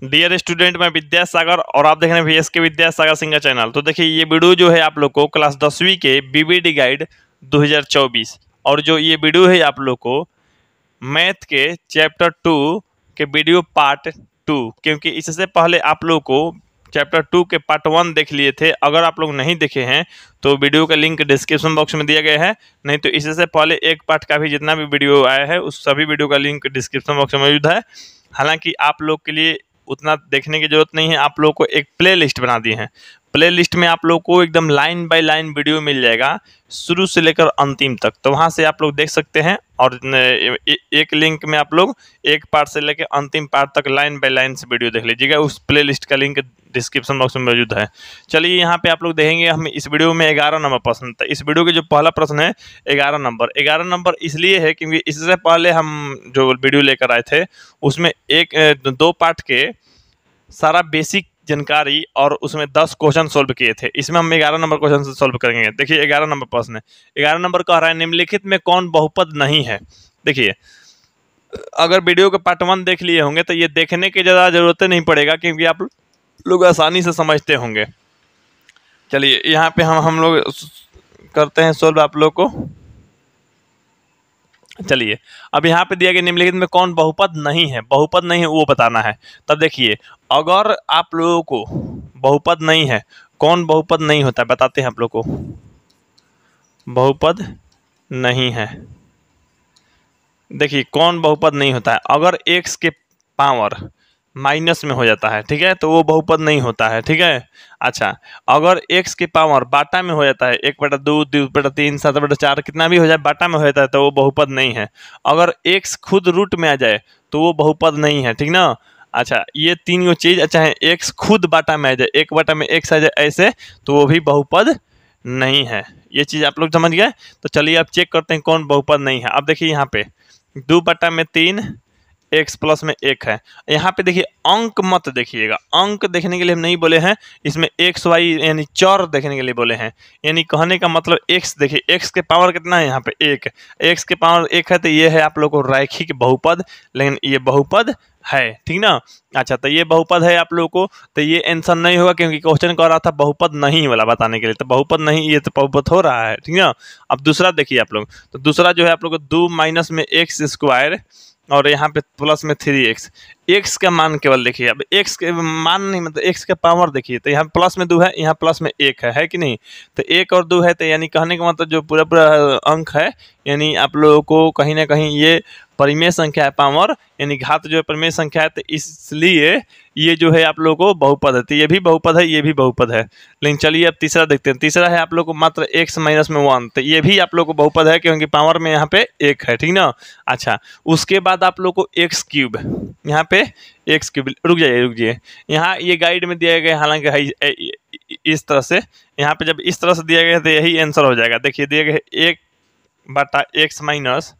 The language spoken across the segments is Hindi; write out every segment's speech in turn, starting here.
डियर स्टूडेंट, मैं विद्यासागर और आप देख रहे हैं VS के विद्यासागर सिंह का चैनल। तो देखिए, ये वीडियो जो है आप लोग को क्लास 10वीं के BBD गाइड 2024 और जो ये वीडियो है आप लोग को मैथ के चैप्टर 2 के वीडियो पार्ट 2, क्योंकि इससे पहले आप लोग को चैप्टर 2 के पार्ट 1 देख लिए थे। अगर आप लोग नहीं देखे हैं तो वीडियो का लिंक डिस्क्रिप्शन बॉक्स में दिया गया है, नहीं तो इससे पहले एक पार्ट का भी जितना भी वीडियो आया है उस सभी वीडियो का लिंक डिस्क्रिप्शन बॉक्स में मौजूद है। हालांकि आप लोग के लिए उतना देखने की जरूरत नहीं है, आप लोग को एक प्ले लिस्ट बना दी है। प्ले लिस्ट में आप लोग को एकदम लाइन बाय लाइन वीडियो मिल जाएगा शुरू से लेकर अंतिम तक, तो वहाँ से आप लोग देख सकते हैं। और एक लिंक में आप लोग एक पार्ट से लेकर अंतिम पार्ट तक लाइन बाय लाइन से वीडियो देख लीजिएगा। उस प्ले लिस्ट का लिंक डिस्क्रिप्शन बॉक्स में मौजूद है। चलिए, यहाँ पे आप लोग देखेंगे हम इस वीडियो में 11 नंबर प्रश्न था। इस वीडियो के जो पहला प्रश्न है 11 नंबर इसलिए है क्योंकि इससे पहले हम जो वीडियो लेकर आए थे उसमें दो पार्ट के सारा बेसिक जानकारी और उसमें 10 क्वेश्चन सोल्व किए थे। इसमें हम 11 नंबर क्वेश्चन से सोल्व करेंगे। देखिए, 11 नंबर प्रश्न है। 11 नंबर कह रहा है निम्नलिखित में कौन बहुपद नहीं है। देखिए, अगर वीडियो के पार्ट 1 देख लिए होंगे तो ये देखने की ज़्यादा जरूरत नहीं पड़ेगा क्योंकि आप लोग आसानी से समझते होंगे। चलिए, यहाँ पे हम लोग करते हैं सोल्व आप लोग को। चलिए, अब यहाँ पे दिया गया निम्नलिखित में कौन बहुपद नहीं है। बहुपद नहीं है वो बताना है। तब देखिए, अगर आप लोगों को बहुपद नहीं है, कौन बहुपद नहीं होता है बताते हैं आप लोग को। बहुपद नहीं है, देखिए कौन बहुपद नहीं होता है। अगर x के पावर माइनस में हो जाता है, ठीक है, तो वो बहुपद नहीं होता है, ठीक है। अच्छा, अगर x के पावर बाटा में हो जाता है 1/2, 2/3, 7/4 कितना भी हो जाए बाटा में हो जाता है तो वो बहुपद नहीं है। अगर x खुद रूट में आ जाए तो वो बहुपद नहीं है, ठीक ना। अच्छा, ये तीनों चीज़, अच्छा है, x खुद बाटा में आ जाए, 1 बटा में x आ जाए ऐसे, तो वो भी बहुपद नहीं है। ये चीज़ आप लोग समझ गए। तो चलिए अब चेक करते हैं कौन बहुपद नहीं है। अब देखिए, यहाँ पे 2/3 x प्लस में 1 है। यहाँ पे देखिए, अंक मत देखिएगा, अंक देखने के लिए हम नहीं बोले हैं, इसमें x y यानी चर देखने के लिए बोले हैं। यानी कहने का मतलब x, देखिए x के पावर कितना है यहाँ पे 1, x के पावर 1 है, तो ये है आप लोग को रैखिक बहुपद, लेकिन ये बहुपद है, ठीक ना। अच्छा, तो ये बहुपद है आप लोगों को, तो ये आंसर नहीं होगा क्योंकि क्वेश्चन कह रहा था बहुपद नहीं वाला बताने के लिए, तो बहुपद नहीं, ये तो बहुपद हो रहा है, ठीक ना। अब दूसरा देखिए आप लोग, तो दूसरा जो है आप लोग को 2 माइनस में x² और यहाँ पे प्लस में 3x। x का मान केवल देखिए, अब x के मान नहीं, मतलब x का पावर देखिए, तो यहाँ प्लस में 2 है, यहाँ प्लस में 1 है कि नहीं। तो 1 और 2 है, तो यानी कहने का मतलब जो पूरा पूरा अंक है, यानी आप लोगों को कहीं ना कहीं ये परिमेय संख्या है, पावर यानी घात जो है परिमेय संख्या है, तो इसलिए ये जो है आप लोगों को बहुपद है। तो ये भी बहुपद है, ये भी बहुपद है। लेकिन चलिए अब तीसरा देखते हैं। तीसरा है आप लोग को मात्र x माइनस में 1, तो ये भी आप लोग को बहुपद है क्योंकि पावर में यहाँ पे 1 है, ठीक ना। अच्छा, उसके बाद आप लोग को x3, यहाँ पे x3, रुक जाइए, यहाँ ये गाइड में दिया गया, हालांकि है इस तरह से, यहाँ पे जब इस तरह से दिया गया तो यही आंसर हो जाएगा। देखिए, दिया गया 1/x माइनस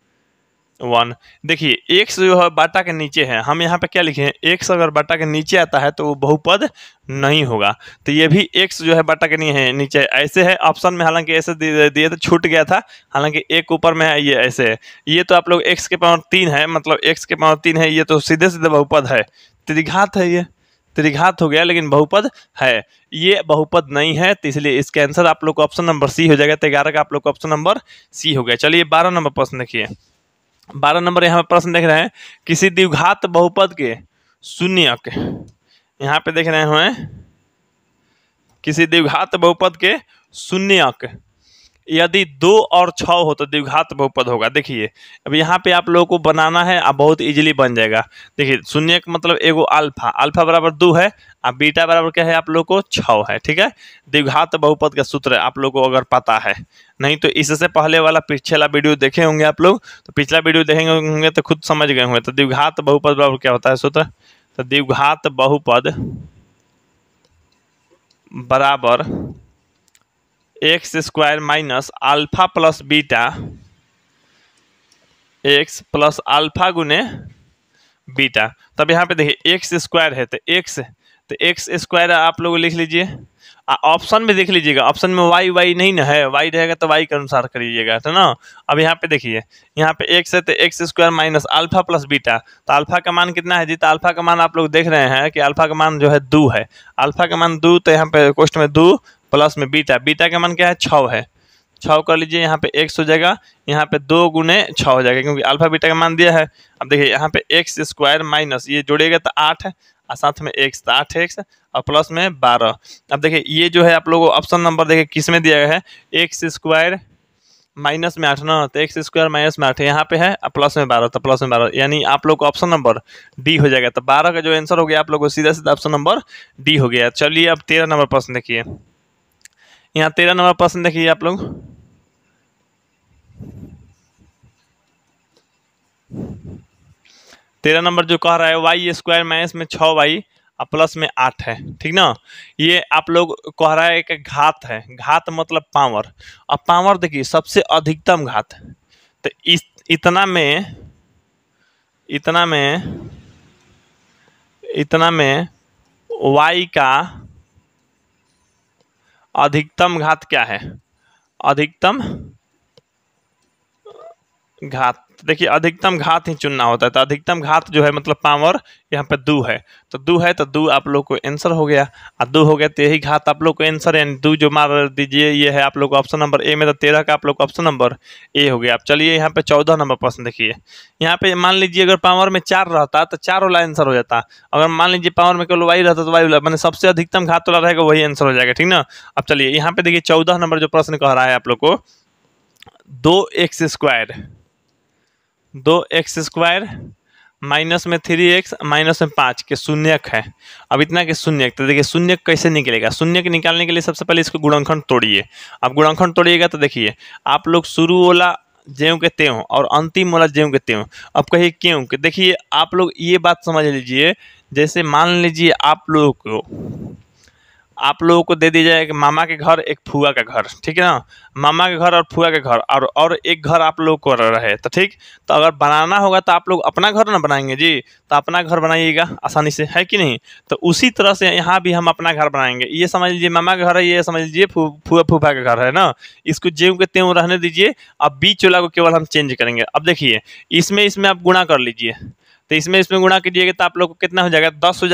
1। देखिए, x जो है बाटा के नीचे है, हम यहाँ पे क्या लिखे हैं, x अगर बाटा के नीचे आता है तो वो बहुपद नहीं होगा। तो ये भी x जो है बाटा के नीचे ऐसे है ऑप्शन में, हालांकि ऐसे दिए तो छूट गया था, हालांकि एक ऊपर में है, ये ऐसे है। ये तो आप लोग x के पावर 3 है, मतलब x के पावर 3 है, ये तो सीधे सीधे बहुपद है, त्रिघात है, ये त्रिघात हो गया, लेकिन बहुपद है, ये बहुपद नहीं है। तो इसलिए इसका आंसर आप लोग को ऑप्शन नंबर सी हो जाएगा। तो 11 का आप लोग को ऑप्शन नंबर सी हो गया। चलिए 12 नंबर प्रश्न देखिए। 12 नंबर यहाँ पे प्रश्न देख रहे हैं, किसी द्विघात बहुपद के शून्यक, यहाँ पे देख रहे हैं, किसी द्विघात बहुपद के शून्यक यदि 2 और 6 हो तो द्विघात बहुपद होगा। देखिए, अब यहाँ पे आप लोगों को बनाना है, अब बहुत इजीली बन जाएगा। देखिए, शून्यक मतलब एगो अल्फा बराबर 2 है, अब बीटा बराबर क्या है आप लोग को 6 है, ठीक है। द्विघात बहुपद का सूत्र आप लोग को अगर पता है, नहीं तो इससे पहले वाला पिछला वीडियो देखे होंगे आप लोग, तो पिछला वीडियो देखेंगे होंगे तो खुद समझ गए होंगे। तो द्विघात बहुपद बराबर क्या होता है सूत्र, तो द्विघात बहुपद बराबर x² minus alpha plus beta x plus alpha गुने बीटा। तब यहाँ पे देखिए x² है, तो x² आप लोग लिख लीजिए, ऑप्शन में देख लीजिएगा, ऑप्शन में वाई वाई नहीं ना है, वाई रहेगा तो वाई के अनुसार करिएगा, है ना। अब यहाँ पे देखिए, यहाँ पे एक्स है तो x square minus alpha plus beta, तो अल्फा का मान कितना है जी, तो अल्फा का मान आप लोग देख रहे हैं कि अल्फा का मान जो है 2 है, अल्फा का मान 2, तो यहाँ पे क्वेश्चन में 2 प्लस में बीटा, बीटा का मान क्या है 6 है, 6 कर लीजिए, यहाँ पे एक्स हो जाएगा, यहाँ पे 2 गुने 6 हो जाएगा क्योंकि अल्फा बीटा का मान दिया है। अब देखिए यहाँ पे एक्स स्क्वायर माइनस ये जोड़ेगा तो 8 है और साथ में एक्स, तो 8x और प्लस में 12। अब देखिए ये जो है आप लोगों को ऑप्शन नंबर देखिए किस में दिया गया है, एक्स स्क्वायर माइनस में 8 ना, तो एक्स स्क्वायर माइनस में 8 यहाँ पे है और प्लस में 12, तो प्लस में 12 यानी आप लोग को ऑप्शन नंबर डी हो जाएगा। तो 12 का जो आंसर हो गया आप लोग को सीधा सीधा ऑप्शन नंबर डी हो गया। चलिए अब 13 नंबर प्रश्न देखिए, यहाँ 13 नंबर प्रश्न देखिए आप लोग, तेरह नंबर जो कह रहा है वाई स्क्वायर माइनस में 6y और प्लस में 8 है, ठीक ना। ये आप लोग कह रहा है कि घात है, घात मतलब पावर। अब पावर देखिए सबसे अधिकतम घात, तो इतना में y का अधिकतम घात क्या है, अधिकतम घात, देखिए अधिकतम घात ही चुनना होता है, तो अधिकतम घात जो है मतलब पावर यहाँ पे 2 है, तो 2 है तो 2 आप लोग को आंसर हो गया, और 2 हो गया तो यही घात आप लोग को आंसर यानी 2 जो मार दीजिए, ये है आप लोग को ऑप्शन नंबर ए में, तो 13 का आप लोग को ऑप्शन नंबर ए हो गया। अब चलिए यहाँ पे 14 नंबर प्रश्न देखिए, यहाँ पे मान लीजिए अगर पावर में 4 रहता तो 4 वाला आंसर हो जाता, अगर मान लीजिए पावर में केवल वाई रहता तो वाई वाला, मैंने सबसे अधिकतम घात वाला रहेगा वही आंसर हो जाएगा, ठीक ना। अब चलिए यहाँ पे देखिए 14 नंबर जो प्रश्न कह रहा है आप लोग को, 2x स्क्वायर माइनस में 3x माइनस में 5 के शून्यक है। अब इतना के शून्यक, तो देखिए शून्यक कैसे निकलेगा, शून्यक निकालने के लिए सबसे पहले इसको गुणनखंड तोड़िए। अब गुणनखंड तोड़िएगा तो देखिए आप लोग शुरू वाला ज्यों के त्यों और अंतिम वाला ज्यों के त्यों। अब कहिए क्यों, कि देखिए आप लोग ये बात समझ लीजिए, जैसे मान लीजिए आप लोगों को दे दी जाए कि मामा के घर एक फुआ का घर, ठीक है ना, मामा के घर और फुआ के घर और एक घर आप लोग को रहे, तो ठीक, तो अगर बनाना होगा तो आप लोग अपना घर ना बनाएंगे जी, तो अपना घर बनाइएगा आसानी से, है कि नहीं। तो उसी तरह से यहाँ भी हम अपना घर बनाएंगे, ये समझ लीजिए मामा का घर है, ये समझ लीजिए फुआ फूफा का घर है ना, इसको ज्यों के त्यों रहने दीजिए। अब बीच वाला को केवल हम चेंज करेंगे। अब देखिए इसमें आप गुणा कर लीजिए, तो इसमें गुणा कीजिएगा तो आप लोग को कितना हो जाएगा, 10 हो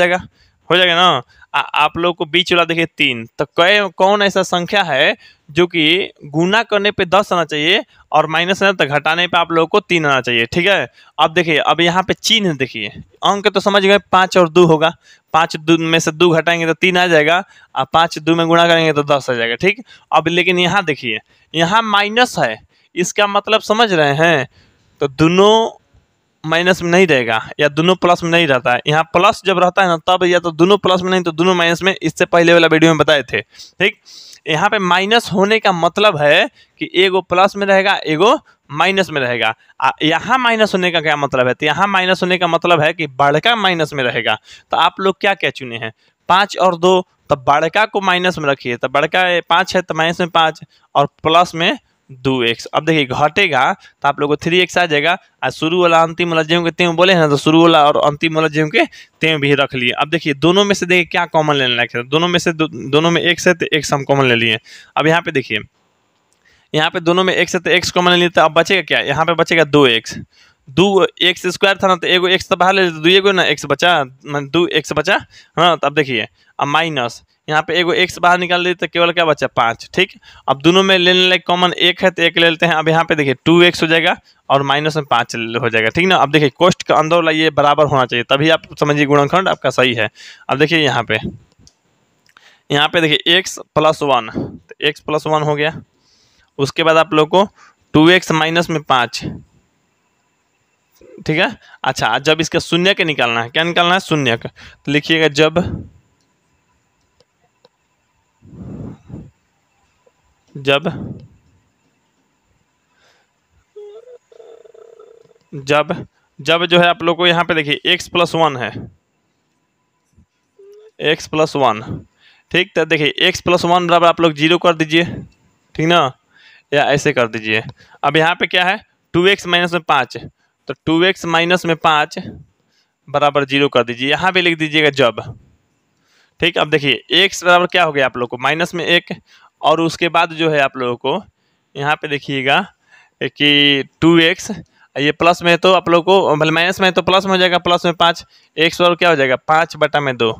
जाएगा ना। आप लोग को बीच वाला देखिए 3, तो कौन ऐसा संख्या है जो कि गुना करने पे 10 आना चाहिए और माइनस है तो घटाने पे आप लोग को 3 आना चाहिए, ठीक है। अब देखिए अब यहाँ पे चिन्ह देखिए, अंक तो समझ गए 5 और 2 होगा, 5 में से 2 घटाएंगे तो 3 आ जाएगा और 5 2 में गुणा करेंगे तो 10 आ जाएगा, ठीक। अब लेकिन यहाँ देखिए यहाँ माइनस है, इसका मतलब समझ रहे हैं, तो दोनों माइनस में नहीं रहेगा या दोनों प्लस में नहीं रहता है। यहाँ प्लस जब रहता है ना तब या तो दोनों प्लस में नहीं तो दोनों माइनस में, इससे पहले वाला वीडियो में बताए थे, ठीक। यहाँ पे माइनस होने का मतलब है कि एगो प्लस में रहेगा एगो माइनस में रहेगा। यहाँ माइनस होने का क्या मतलब है, तो यहाँ माइनस होने का मतलब है कि बड़का माइनस में रहेगा। तो आप लोग क्या क्या चुने हैं, 5 और 2, तो बड़का को माइनस में रखिए, तो बड़का 5 है तो माइनस में 5 और प्लस में 2x। अब देखिए घटेगा तो आप लोग को 3x आ जाएगा, और शुरू वाला अंतिम वाला ज्यों के त्यों बोले हैं ना, तो शुरू वाला और अंतिम वाला ज्यों के त्यों भी रख लिए। अब देखिए दोनों में से देखिए क्या कॉमन लेने लायक है, दोनों में से दोनों में x है तो x हम कॉमन ले लिए। अब यहाँ पे देखिए यहाँ पे दोनों में x है तो x कॉमन ले लिए, तो अब बचेगा क्या, यहाँ पे बचेगा 2x, 2x स्क्वायर था ना, तो एगो x तो बाहर ले लेते, 2 एगो ना x बचा, 2x बचा, हाँ। तो अब देखिए अब माइनस यहाँ पे एगो x बाहर निकाल देते तो केवल क्या बचा 5, ठीक। अब दोनों में लेने लायक कॉमन 1 है तो 1 ले लेते हैं। अब यहाँ पे देखिए 2x हो जाएगा और माइनस में 5 हो जाएगा, ठीक ना। अब देखिए कोष्ठ का अंदर वाला ये बराबर होना चाहिए, तभी आप समझिए गुणनखंड आपका सही है। अब देखिए यहाँ पे देखिए x + 1, तो x + 1 हो गया। उसके बाद आप लोग को 2x माइनस में 5, ठीक है। अच्छा जब इसका शून्य के निकालना है, क्या निकालना है, शून्य का, तो लिखिएगा जब जो है आप लोग को यहाँ पे देखिए x + 1 है, x + 1, ठीक। तो देखिए x + 1 बराबर आप लोग 0 कर दीजिए, ठीक ना, या ऐसे कर दीजिए। अब यहाँ पे क्या है 2x माइनस में 5, तो 2x माइनस में 5 बराबर 0 कर दीजिए। यहाँ पे लिख दीजिएगा ठीक, अब देखिए एक्स बराबर क्या हो गया आप लोग को, माइनस में एक, और उसके बाद जो है आप लोगों को यहाँ पे देखिएगा कि 2x, ये प्लस में है तो आप लोग को मतलब माइनस में है तो प्लस में हो जाएगा, प्लस में 5, एक्स बराबर क्या हो जाएगा 5/2,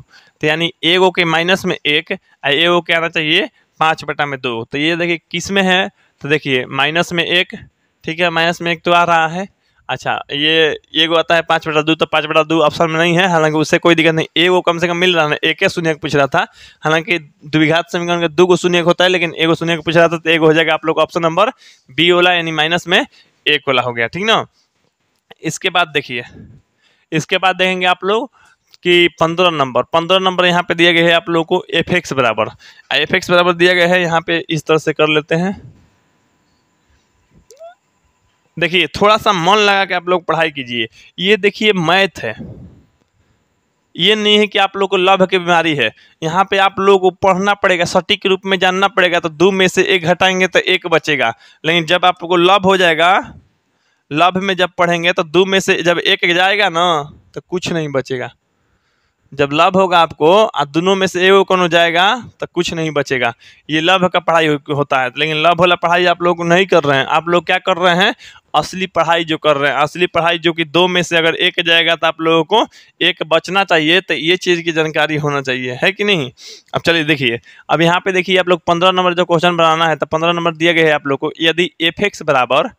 तो यानी एगो के माइनस में एक, एगो के आना चाहिए 5/2। तो ये देखिए किस में है, तो देखिए माइनस में एक, ठीक है, माइनस में एक तो आ रहा है। अच्छा, ये एगो आता है 5/2, तो 5/2 ऑप्शन में नहीं है, हालांकि उससे कोई दिक्कत नहीं, एगो कम से कम मिल रहा है, एक ही शून्य पूछ रहा था, हालांकि द्विघात समीकरण का 2 शून्य होता है, लेकिन एगो शून्य पूछ रहा था, तो एगो हो जाएगा आप लोग ऑप्शन नंबर बी वाला, यानी माइनस में एक वाला हो गया, ठीक ना। इसके बाद देखिए, इसके बाद देखेंगे आप लोग कि 15 नंबर यहाँ पे दिया गया है आप लोग को एफ एक्स बराबर दिया गया है, यहाँ पे इस तरह से कर लेते हैं। देखिए थोड़ा सा मन लगा के आप लोग पढ़ाई कीजिए, ये देखिए मैथ है, ये नहीं है कि आप लोग को लभ की बीमारी है, यहाँ पे आप लोग को पढ़ना पड़ेगा, सटीक रूप में जानना पड़ेगा, तो 2 में से 1 घटाएंगे तो 1 बचेगा, लेकिन जब आपको लभ हो जाएगा, लभ में जब पढ़ेंगे तो 2 में से जब 1 जाएगा ना तो कुछ नहीं बचेगा, जब लभ होगा आपको और दोनों में से एगो कौन हो जाएगा तो कुछ नहीं बचेगा, ये लभ का पढ़ाई होता है, लेकिन लभ वाला पढ़ाई आप लोग नहीं कर रहे हैं, आप लोग क्या कर रहे हैं, असली पढ़ाई जो कर रहे हैं, असली पढ़ाई जो कि 2 में से अगर 1 जाएगा तो आप लोगों को 1 बचना चाहिए, तो ये चीज़ की जानकारी होना चाहिए, है कि नहीं। अब चलिए देखिए, अब यहाँ पे देखिए आप लोग 15 नंबर जो क्वेश्चन बनाना है, तो 15 नंबर दिया गया है आप लोग को, यदि एफ एक्स बराबर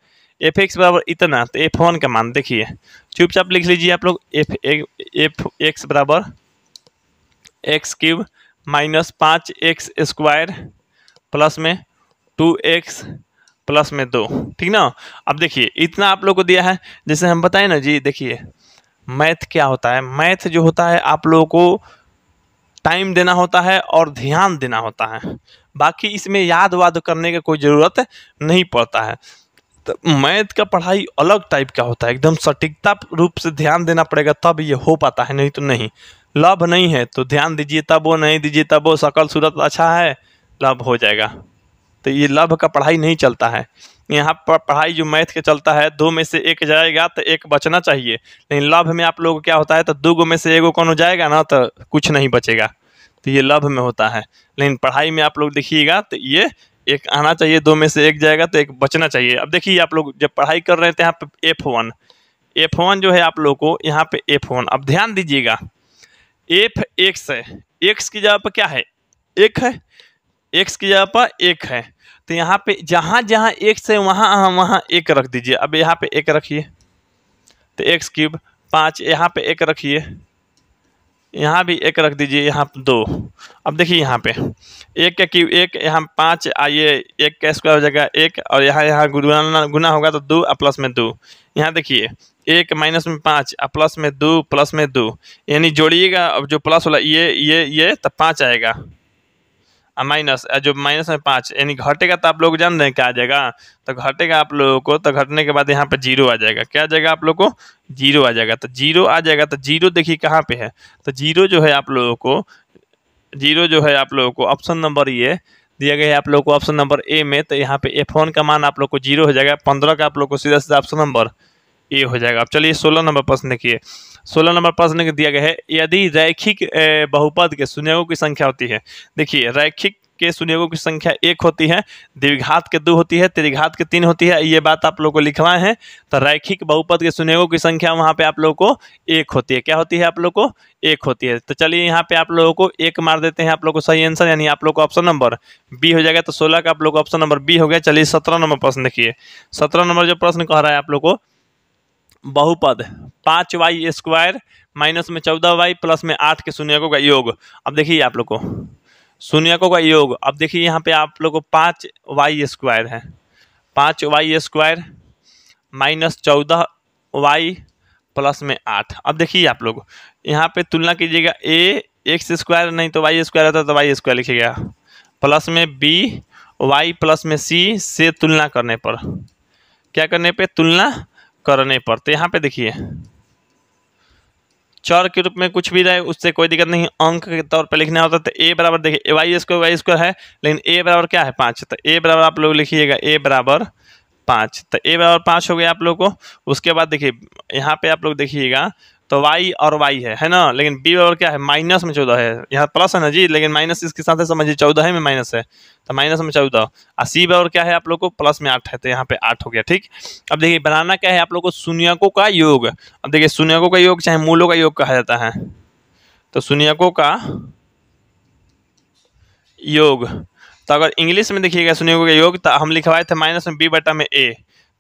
इतना, तो f1 का मान देखिए, चुपचाप लिख लीजिए आप लोग, एफ एक्स बराबर x³ माइनस 5x² प्लस में 2x प्लस में 2, ठीक ना। अब देखिए इतना आप लोग को दिया है, जैसे हम बताएं ना जी, देखिए मैथ क्या होता है, मैथ जो होता है आप लोगों को टाइम देना होता है और ध्यान देना होता है, बाकी इसमें याद वाद करने की कोई ज़रूरत नहीं पड़ता है। तो मैथ का पढ़ाई अलग टाइप का होता है, एकदम सटीकता रूप से ध्यान देना पड़ेगा तब ये हो पाता है, नहीं तो नहीं। लाभ नहीं है तो ध्यान दीजिए तब वो, नहीं दीजिए तब वो, शकल सूरत अच्छा है लाभ हो जाएगा, तो ये लाभ का पढ़ाई नहीं चलता है। यहाँ पर पढ़ाई जो मैथ के चलता है, 2 में से 1 जाएगा तो 1 बचना चाहिए, लेकिन लाभ में आप लोगों को क्या होता है, तो 2 में से 1 कौन हो जाएगा ना तो कुछ नहीं बचेगा, तो ये लाभ में होता है। लेकिन पढ़ाई में आप लोग देखिएगा तो ये 1 आना चाहिए, 2 में से 1 जाएगा तो 1 बचना चाहिए। अब देखिए आप लोग जब पढ़ाई कर रहे थे यहाँ पे F1 जो है आप लोग को यहाँ पे F1, अब ध्यान दीजिएगा, एफ एक्स है, एक्स की जगह पर क्या है 1 है, एक्स की जगह पर 1 है, तो यहाँ पे जहाँ जहाँ एक्स है वहाँ वहाँ 1 रख दीजिए। अब यहाँ पे 1 रखिए तो x³ 5, यहाँ पे 1 रखिए, यहाँ भी 1 रख दीजिए, यहाँ पे 2। अब देखिए यहाँ पे 1 का क्यूब 1, यहाँ 5 आइए, 1 का स्क्वायर हो जाएगा 1, और यहाँ गुना होगा तो 2 प्लस में 2, यहाँ देखिए 1 माइनस में 5 प्लस में 2 प्लस में 2, यानी जोड़िएगा, अब जो प्लस वाला ये तो 5 आएगा, माइनस जो माइनस में 5, यानी घटेगा तो आप लोग जान रहे हैं क्या आ जाएगा, तो घटेगा आप लोगों को, तो घटने के बाद यहाँ पे 0 आ जाएगा, क्या आ जाएगा आप लोग को 0 आ जाएगा, तो 0 आ जाएगा, तो 0 देखिए कहाँ पे है, तो 0 जो है आप लोगों को ऑप्शन नंबर ये दिया गया है आप लोग को ऑप्शन नंबर ए में, तो यहाँ पे F1 का मान आप लोग को 0 हो जाएगा, 15 का आप लोग को सीधा सीधा ऑप्शन नंबर ए हो जाएगा। अब चलिए 16 नंबर प्रश्न देखिए, 16 नंबर प्रश्न दिया गया है, यदि रैखिक बहुपद के शून्यकों की संख्या होती है, देखिए रैखिक के शून्यकों की संख्या 1 होती है, द्विघात के 2 होती है, त्रिघात के 3 होती है, ये बात आप लोग को लिखवाए हैं, तो रैखिक बहुपद के शून्यकों की संख्या वहाँ पे आप लोग को 1 होती है, क्या होती है आप लोग को 1 होती है। तो चलिए यहाँ पे आप लोगों को 1 मार देते हैं, आप लोग को सही आंसर, यानी आप लोग को ऑप्शन नंबर बी हो जाएगा, तो 16 का आप लोग को ऑप्शन नंबर बी हो गया। चलिए 17 नंबर प्रश्न देखिए, 17 नंबर जो प्रश्न कह रहा है आप लोग को, बहुपद 5y² माइनस में 14y प्लस में 8 के शून्यकों का योग। अब देखिए आप लोग को शून्यकों का योग, अब देखिए यहाँ पे आप लोग को 5y² है, 5y² माइनस 14y प्लस में 8। अब देखिए आप लोग यहाँ पे तुलना कीजिएगा, a x² नहीं तो y² रहता तो y² लिखिएगा, प्लस में b y प्लस में c से तुलना करने पर, क्या करने पे तुलना करने पर, तो यहाँ पे देखिए चर के रूप में कुछ भी रहे उससे कोई दिक्कत नहीं, अंक के तौर पे लिखना होता है, तो a बराबर देखिए y² है, लेकिन a बराबर क्या है 5, तो a बराबर आप लोग लिखिएगा a बराबर 5, तो a बराबर 5 हो गया आप लोग को। उसके बाद देखिए यहाँ पे आप लोग देखिएगा तो y और y है ना, लेकिन b बराबर क्या है, माइनस में 14 है, यहाँ प्लस है ना जी, लेकिन माइनस इसके साथ है, समझिए 14 है में माइनस है, तो माइनस में 14, और c बराबर क्या है आप लोग को, प्लस में 8 है, तो यहाँ पे 8 हो गया। ठीक, अब देखिए बनाना क्या है आप लोग को, शून्यकों का योग। अब देखिए शून्यकों का योग चाहे मूलों का योग कहा जाता है, तो शून्यकों का योग, तो अगर इंग्लिश में देखिएगा शून्यकों का योग, तो हम लिखवाए थे माइनस में b बटा में a,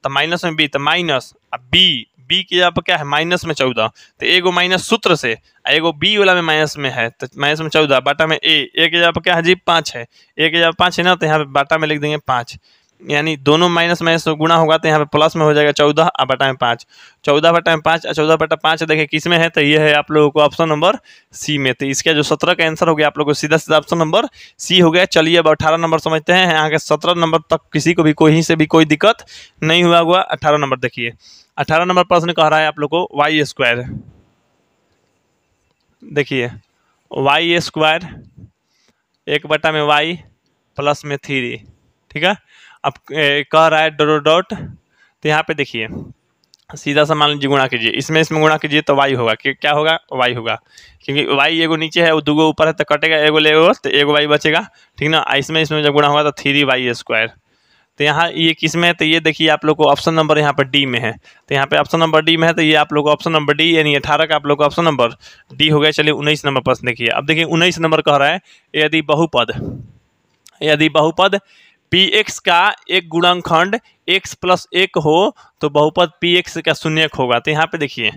तो माइनस में b, तो माइनस b की जगह पर क्या है, माइनस में 14, तो एगो माइनस सूत्र से, एगो b वाला में माइनस में है, तो माइनस में 14 बटा में a की जगह पर क्या है जी 5 है, a की जगह 5 है ना, तो यहाँ पे बटा में लिख देंगे 5, यानी दोनों माइनस माइनस गुणा होगा, तो यहाँ पे प्लस में हो जाएगा 14 और बटा में 5, 14 बटा में 5 और 14 बटा 5 देखिए किस में है, तो ये है आप लोगों को ऑप्शन नंबर सी में। तो इसका जो 17 का आंसर हो गया आप लोगों को सीधा सीधा ऑप्शन नंबर सी हो गया। चलिए अब 18 नंबर समझते हैं, यहाँ के 17 नंबर तक किसी को भी कोई से भी कोई दिक्कत नहीं हुआ। 18 नंबर देखिए, 18 नंबर प्रश्न कह रहा है आप लोग को वाई स्क्वायर, देखिए वाई स्क्वायर 1 बटा में वाई प्लस में 3, ठीक है। अब कह रहा है डॉट डॉट, तो यहाँ पे देखिए सीधा सा मान लीजिए गुणा कीजिए, इसमें गुणा कीजिए तो वाई होगा, क्या होगा, वाई होगा, क्योंकि वाई एगो नीचे है, वो दूगो ऊपर है, तो कटेगा, एगो लेगो तो एगो वाई बचेगा, ठीक ना। इसमें जब गुणा होगा तो 3y स्क्वायर, तो यहाँ ये किस में है, तो ये देखिए आप लोग को ऑप्शन नंबर यहाँ पर डी में है, तो यहाँ पे ऑप्शन नंबर डी में है, तो ये आप लोग को ऑप्शन नंबर डी, यानी 18 का आप लोग को ऑप्शन नंबर डी हो गया। चलिए 19 नंबर प्रश्न देखिए। अब देखिए 19 नंबर कह रहा है यदि बहुपद px का एक गुणनखंड x प्लस 1 हो तो बहुपद px का शून्यक होगा। तो यहाँ पे देखिए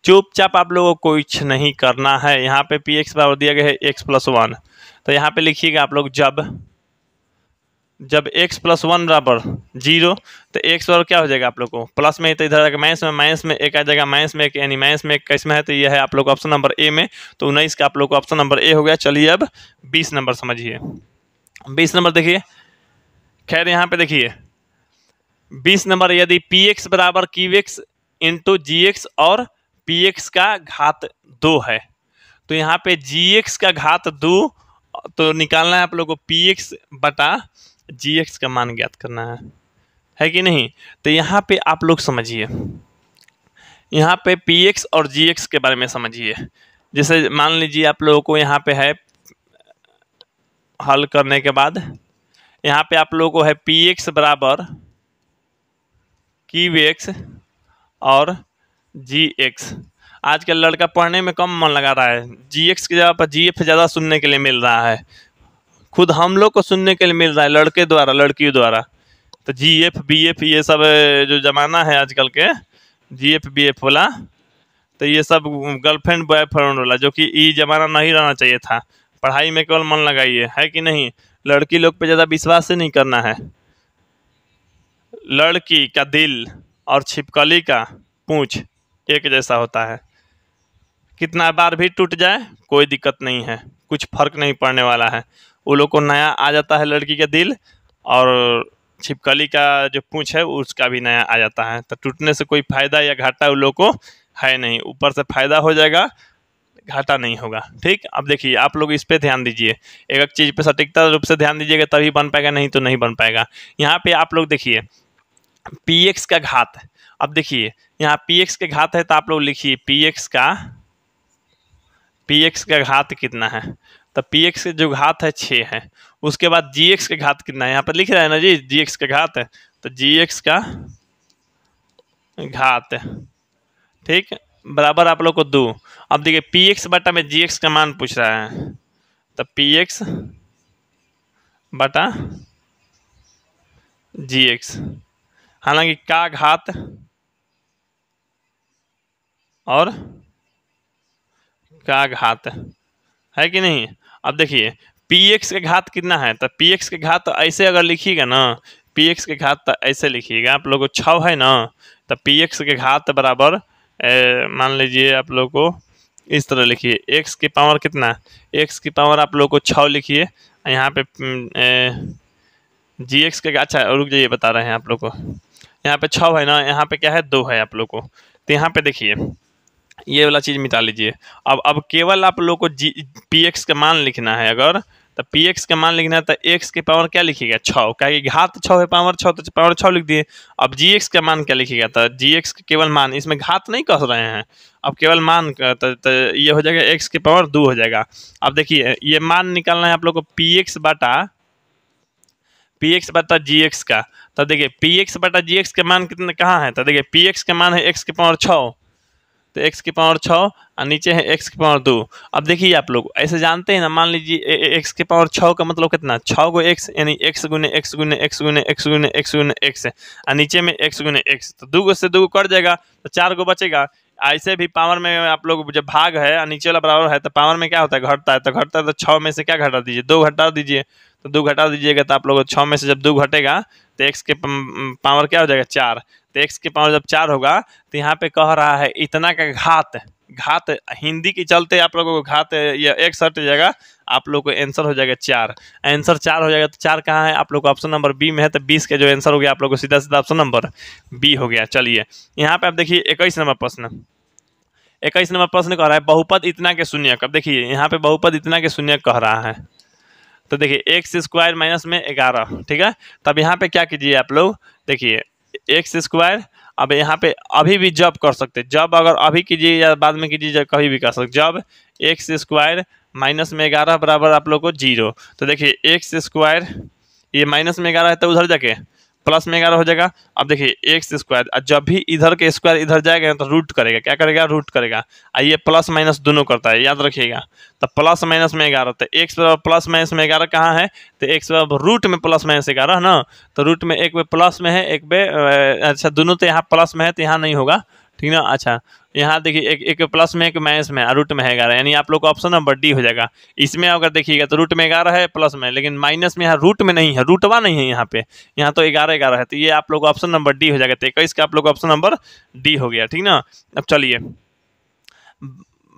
चुपचाप आप लोगों को कुछ नहीं करना है, यहाँ पे px बराबर दिया गया है x प्लस 1, तो यहाँ पे लिखिएगा आप लोग जब x प्लस 1 बराबर 0, तो x बराबर क्या हो जाएगा आप लोग को, प्लस में, तो इधर आएगा माइनस में एक आ जाएगा, माइनस में एक, यानी माइनस में एक किसमें है, तो ये है आप लोग ऑप्शन नंबर ए में, तो 19 का आप लोग को ऑप्शन नंबर ए हो गया। चलिए अब 20 नंबर समझिए, 20 नंबर देखिए, खैर यहाँ पे देखिए 20 नंबर, यदि px बराबर qx इंटू gx और px का घात 2 है, तो यहाँ पे gx का घात 2 तो निकालना है आप लोग को, px बटा gx का मान ज्ञात करना है कि नहीं। तो यहाँ पे आप लोग समझिए, यहाँ पे px और gx के बारे में समझिए। जैसे मान लीजिए आप लोगों को यहाँ पे है, हल करने के बाद यहाँ पे आप लोगों को है px बराबर qx और gx। आजकल लड़का पढ़ने में कम मन लगा रहा है, gx की जगह पर gf ज़्यादा सुनने के लिए मिल रहा है, खुद हम लोग को सुनने के लिए मिल रहा है लड़के द्वारा लड़कियों द्वारा। तो gf bf ये सब जो ज़माना है आजकल के gf bf वाला, तो ये सब गर्लफ्रेंड बॉयफ्रेंड वाला, जो कि ये ज़माना नहीं रहना चाहिए था। पढ़ाई में केवल मन लगाइए, है कि नहीं। लड़की लोग पे ज़्यादा विश्वास ही नहीं करना है। लड़की का दिल और छिपकली का पूंछ एक जैसा होता है, कितना बार भी टूट जाए कोई दिक्कत नहीं है, कुछ फर्क नहीं पड़ने वाला है। वो लोग को नया आ जाता है लड़की का दिल, और छिपकली का जो पूंछ है उसका भी नया आ जाता है। तो टूटने से कोई फायदा या घाटा उन लोग को है नहीं, ऊपर से फायदा हो जाएगा, घाटा नहीं होगा। ठीक, अब देखिए आप लोग इस पे ध्यान दीजिए, एक एक चीज़ पे सटीकता रूप से ध्यान दीजिएगा तभी बन पाएगा, नहीं तो नहीं बन पाएगा। यहाँ पे आप लोग देखिए px का घात, अब देखिए यहाँ px के घात है, तो आप लोग लिखिए px का घात कितना है, तो px के जो घात है 6 है। उसके बाद gx के घात कितना है, यहाँ पर लिख रहा है ना जी gx का घात है, तो gx का घात, ठीक, बराबर आप लोग को 2। अब देखिए px बटा में gx का मान पूछ रहा है, तो px बटा gx, हालांकि का घात और का घात है कि नहीं। अब देखिए px के घात कितना है, तो px के घात तो ऐसे अगर लिखिएगा ना, px के घात तो ऐसे लिखिएगा आप लोग को 6 है ना, तो px के घात बराबर मान लीजिए आप लोग को इस तरह लिखिए, x की पावर कितना, x की पावर आप लोग को 6 लिखिए, यहाँ पे gx के, अच्छा रुक जाइए बता रहे हैं आप लोग को, यहाँ पे 6 है ना, यहाँ पे क्या है 2 है आप लोग को। तो यहाँ पे देखिए ये वाला चीज़ मिटा लीजिए। अब केवल आप लोग को px का मान लिखना है अगर, तो पी एक्स का मान लिखना है तो एक्स के पावर क्या लिखिएगा 6, क्या कि घात 6 है पावर 6 तो पावर 6 लिख दिए। अब जी एक्स का मान क्या लिखिएगा, तो जी एक्स का केवल मान, इसमें घात नहीं कह रहे हैं, अब केवल मान तो ये हो जाएगा एक्स के पावर 2 हो जाएगा। अब देखिए ये मान निकालना है आप लोग को पी एक्स बटा जी एक्स का। तो देखिए पी एक्स बटा जी एक्स का मान कितना कहाँ है, तो देखिए पी एक्स का मान है एक्स के पावर 6, तो एक्स की पावर 6 और नीचे है एक्स की पावर 2। अब देखिए आप लोग ऐसे जानते हैं ना, मान लीजिए एक्स की पावर 6 का मतलब कितना, 6 को एक्स यानी एक्स गुने एक्स गुने एक्स गुने एक्स गुने एक्स गुने एक्स और नीचे में एक्स गुने एक्स, तो 2 से 2 कट जाएगा तो 4 को बचेगा। ऐसे भी पावर में आप लोग जब भाग है और नीचे वाला बराबर है तो पावर में क्या होता है, घटता है, तो घटता है तो 6 में से क्या घटा दीजिए, 2 घटा दीजिए, तो 2 घटा दीजिएगा तो आप लोग 6 में से जब 2 घटेगा तो एक्स के पावर क्या हो जाएगा 4, तो एक्स की पावर जब 4 होगा तो यहाँ पे कह रहा है इतना का घात हिंदी के चलते आप लोगों को घात या एक्स हट जाएगा, आप लोग को आंसर हो जाएगा 4, आंसर 4 हो जाएगा। तो 4 कहाँ है आप लोग को, ऑप्शन नंबर बी में है, तो 20 का जो आंसर हो गया आप लोग को सीधा सीधा ऑप्शन नंबर बी हो गया। चलिए यहाँ पे आप देखिए 21 नंबर प्रश्न, 21 नंबर प्रश्न कह रहा है बहुपद इतना के शून्यक। अब देखिए यहाँ पे बहुपद इतना के शून्यक कह रहा है, तो देखिए एक्स स्क्वायर माइनस में 11, ठीक है। तब यहाँ पे क्या कीजिए आप लोग, देखिए एक्स स्क्वायर, अब यहाँ पे अभी भी जब कर सकते, जब अगर अभी कीजिए या बाद में कीजिए कभी भी कर सकते, जब एक्स स्क्वायर माइनस में 11 बराबर आप लोग को 0, तो देखिए एक्स स्क्वायर ये माइनस में 11 है तो उधर जाके प्लस में 11 हो जाएगा। अब देखिए एक्स स्क्वायर, जब भी इधर के स्क्वायर इधर जाएगा तो रूट करेगा, क्या करेगा रूट करेगा, ये प्लस माइनस दोनों करता है, याद रखिएगा। तो प्लस माइनस में 11, तो एक्स बराबर प्लस माइनस में 11 कहाँ है, तो एक्स बराबर रूट में प्लस माइनस 11 ना, तो रूट में एक पे प्लस में है एक पे अच्छा दोनों तो यहाँ प्लस में है तो यहाँ नहीं होगा, ठीक ना। अच्छा यहाँ देखिए एक प्लस में एक माइनस में रूट में है 11, यानी आप लोग का ऑप्शन नंबर डी हो जाएगा। इसमें अगर देखिएगा तो रूट में 11 है प्लस में, लेकिन माइनस में यहाँ रूट में नहीं है, रूटवा नहीं है यहाँ पे, यहाँ तो 11 है, तो ये आप लोग का ऑप्शन नंबर डी हो जाएगा। तो 21 का आप लोग का ऑप्शन नंबर डी हो गया, ठीक ना। अब चलिए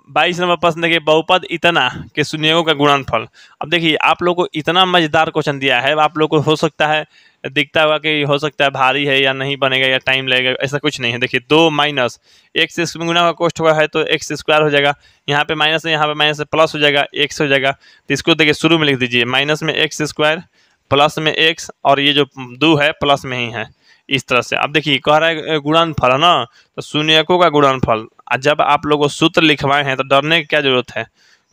22 नंबर प्रश्न देखिए बहुपद इतना के शून्यों का गुणनफल। अब देखिए आप लोग को इतना मजेदार क्वेश्चन दिया है, आप लोग को हो सकता है दिखता होगा कि हो सकता है भारी है या नहीं बनेगा या टाइम लगेगा, ऐसा कुछ नहीं है। देखिए 2 माइनस एक्स से गुना का कोष्ट हुआ है तो एक्स स्क्वायर हो जाएगा, यहाँ पे माइनस है यहाँ पे माइनस से प्लस हो जाएगा, एक्स हो जाएगा। तो इसको देखिए शुरू में लिख दीजिए माइनस में एक्स स्क्वायर प्लस में एक्स और ये जो 2 है प्लस में ही है, इस तरह से। अब देखिए कह रहा है गुणनफल है ना, तो शून्यकों का गुणनफल, जब आप लोगों को सूत्र लिखवाए हैं तो डरने की क्या जरूरत है,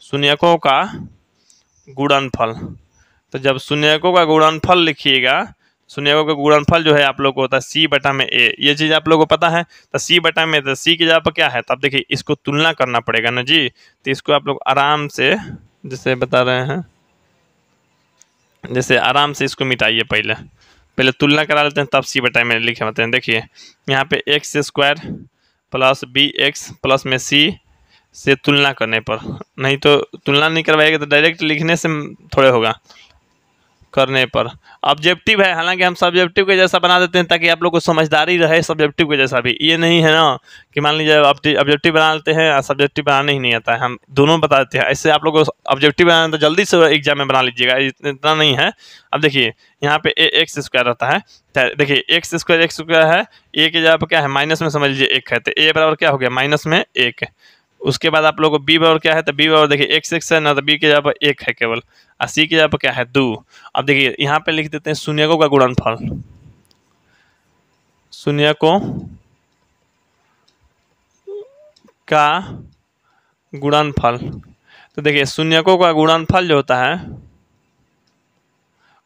शून्यकों का गुणनफल। तो जब शून्यकों का गुणनफल लिखिएगा, शून्यकों का गुणनफल जो है आप लोग को होता है सी बटा में ए, ये चीज़ आप लोग को पता है। तो सी बटा में, तो सी की जगह पर क्या है, तब देखिए इसको तुलना करना पड़ेगा ना जी, तो इसको आप लोग आराम से जैसे बता रहे हैं, जैसे आराम से इसको मिटाइए, पहले तुलना करा लेते हैं तब सी बटा में लिखे होते हैं। देखिए यहाँ पे x square plus b x plus में सी से तुलना करने पर, नहीं तो तुलना नहीं करवाएगा तो डायरेक्ट लिखने से थोड़े होगा, करने पर ऑब्जेक्टिव है, हालांकि हम सब्जेक्टिव के जैसा बना देते हैं ताकि आप लोग को समझदारी रहे, सब्जेक्टिव के जैसा भी ये नहीं है ना कि मान लीजिए ऑब्जेक्टिव बना लेते हैं और सब्जेक्टिव बनाने ही नहीं आता है, हम दोनों बता देते हैं। ऐसे आप लोग को ऑब्जेक्टिव बनाना तो जल्दी से एग्जाम में बना लीजिएगा, इतना नहीं है। अब देखिए यहाँ पे एक्स स्क्वायर रहता है, देखिए एक्स स्क्वायर है, ए की जगह पर क्या है माइनस में समझ लीजिए एक है, तो ए बराबर क्या हो गया माइनस में एक। उसके बाद आप लोग को बी बराबर क्या है, तो बी बराबर देखिए एक्स है ना, तो बी की जगह पर एक है केवल, और सी की जगह पर क्या है 2। अब देखिए यहाँ पे लिख देते हैं शून्यकों का गुणनफल, शून्यकों का गुणनफल। तो देखिए शून्यकों का गुणनफल जो होता है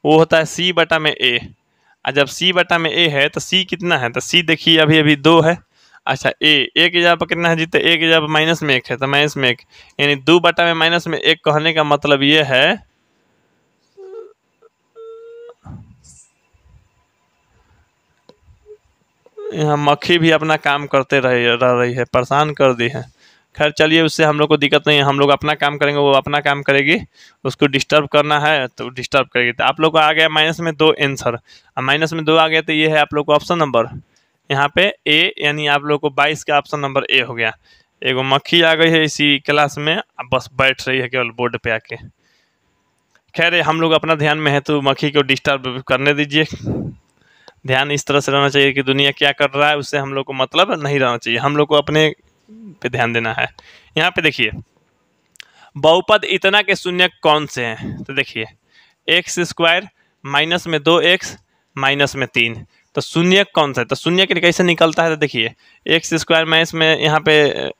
वो होता है सी बटा में ए, और जब सी बटा में ए है तो सी कितना है, तो सी देखिए अभी अभी 2 है। अच्छा ए की जगह पर कितना है जी, तो ए की जगह पर माइनस में 1 है, तो माइनस में 1 यानी 2 बटा में माइनस में 1 कहने का मतलब ये है यहाँ मक्खी भी अपना काम करते रह रही है, परेशान कर दी है। खैर चलिए उससे हम लोग को दिक्कत नहीं है, हम लोग अपना काम करेंगे, वो अपना काम करेगी, उसको डिस्टर्ब करना है तो डिस्टर्ब करेगी। तो आप लोग को आ गया माइनस में 2 आंसर, अब माइनस में 2 आ गया तो ये है आप लोग को ऑप्शन नंबर यहाँ पे ए, यानी आप लोग को 22 का ऑप्शन नंबर ए हो गया। एगो मक्खी आ गई है इसी क्लास में, अब बस बैठ रही है केवल बोर्ड पे आके। खैर हम लोग अपना ध्यान में है तो मक्खी को डिस्टर्ब करने दीजिए, ध्यान इस तरह से रहना चाहिए कि दुनिया क्या कर रहा है उससे हम लोग को मतलब नहीं रहना चाहिए, हम लोग को अपने पे ध्यान देना है। यहाँ पे देखिए बहुपद इतना के शून्य कौन से हैं? तो देखिए एक्स स्क्वायर माइनस में 2x माइनस में 3, तो शून्य कौन सा है? तो शून्य के कैसे निकलता है? तो देखिए एक्स स्क्वायर माइनस में यहाँ पे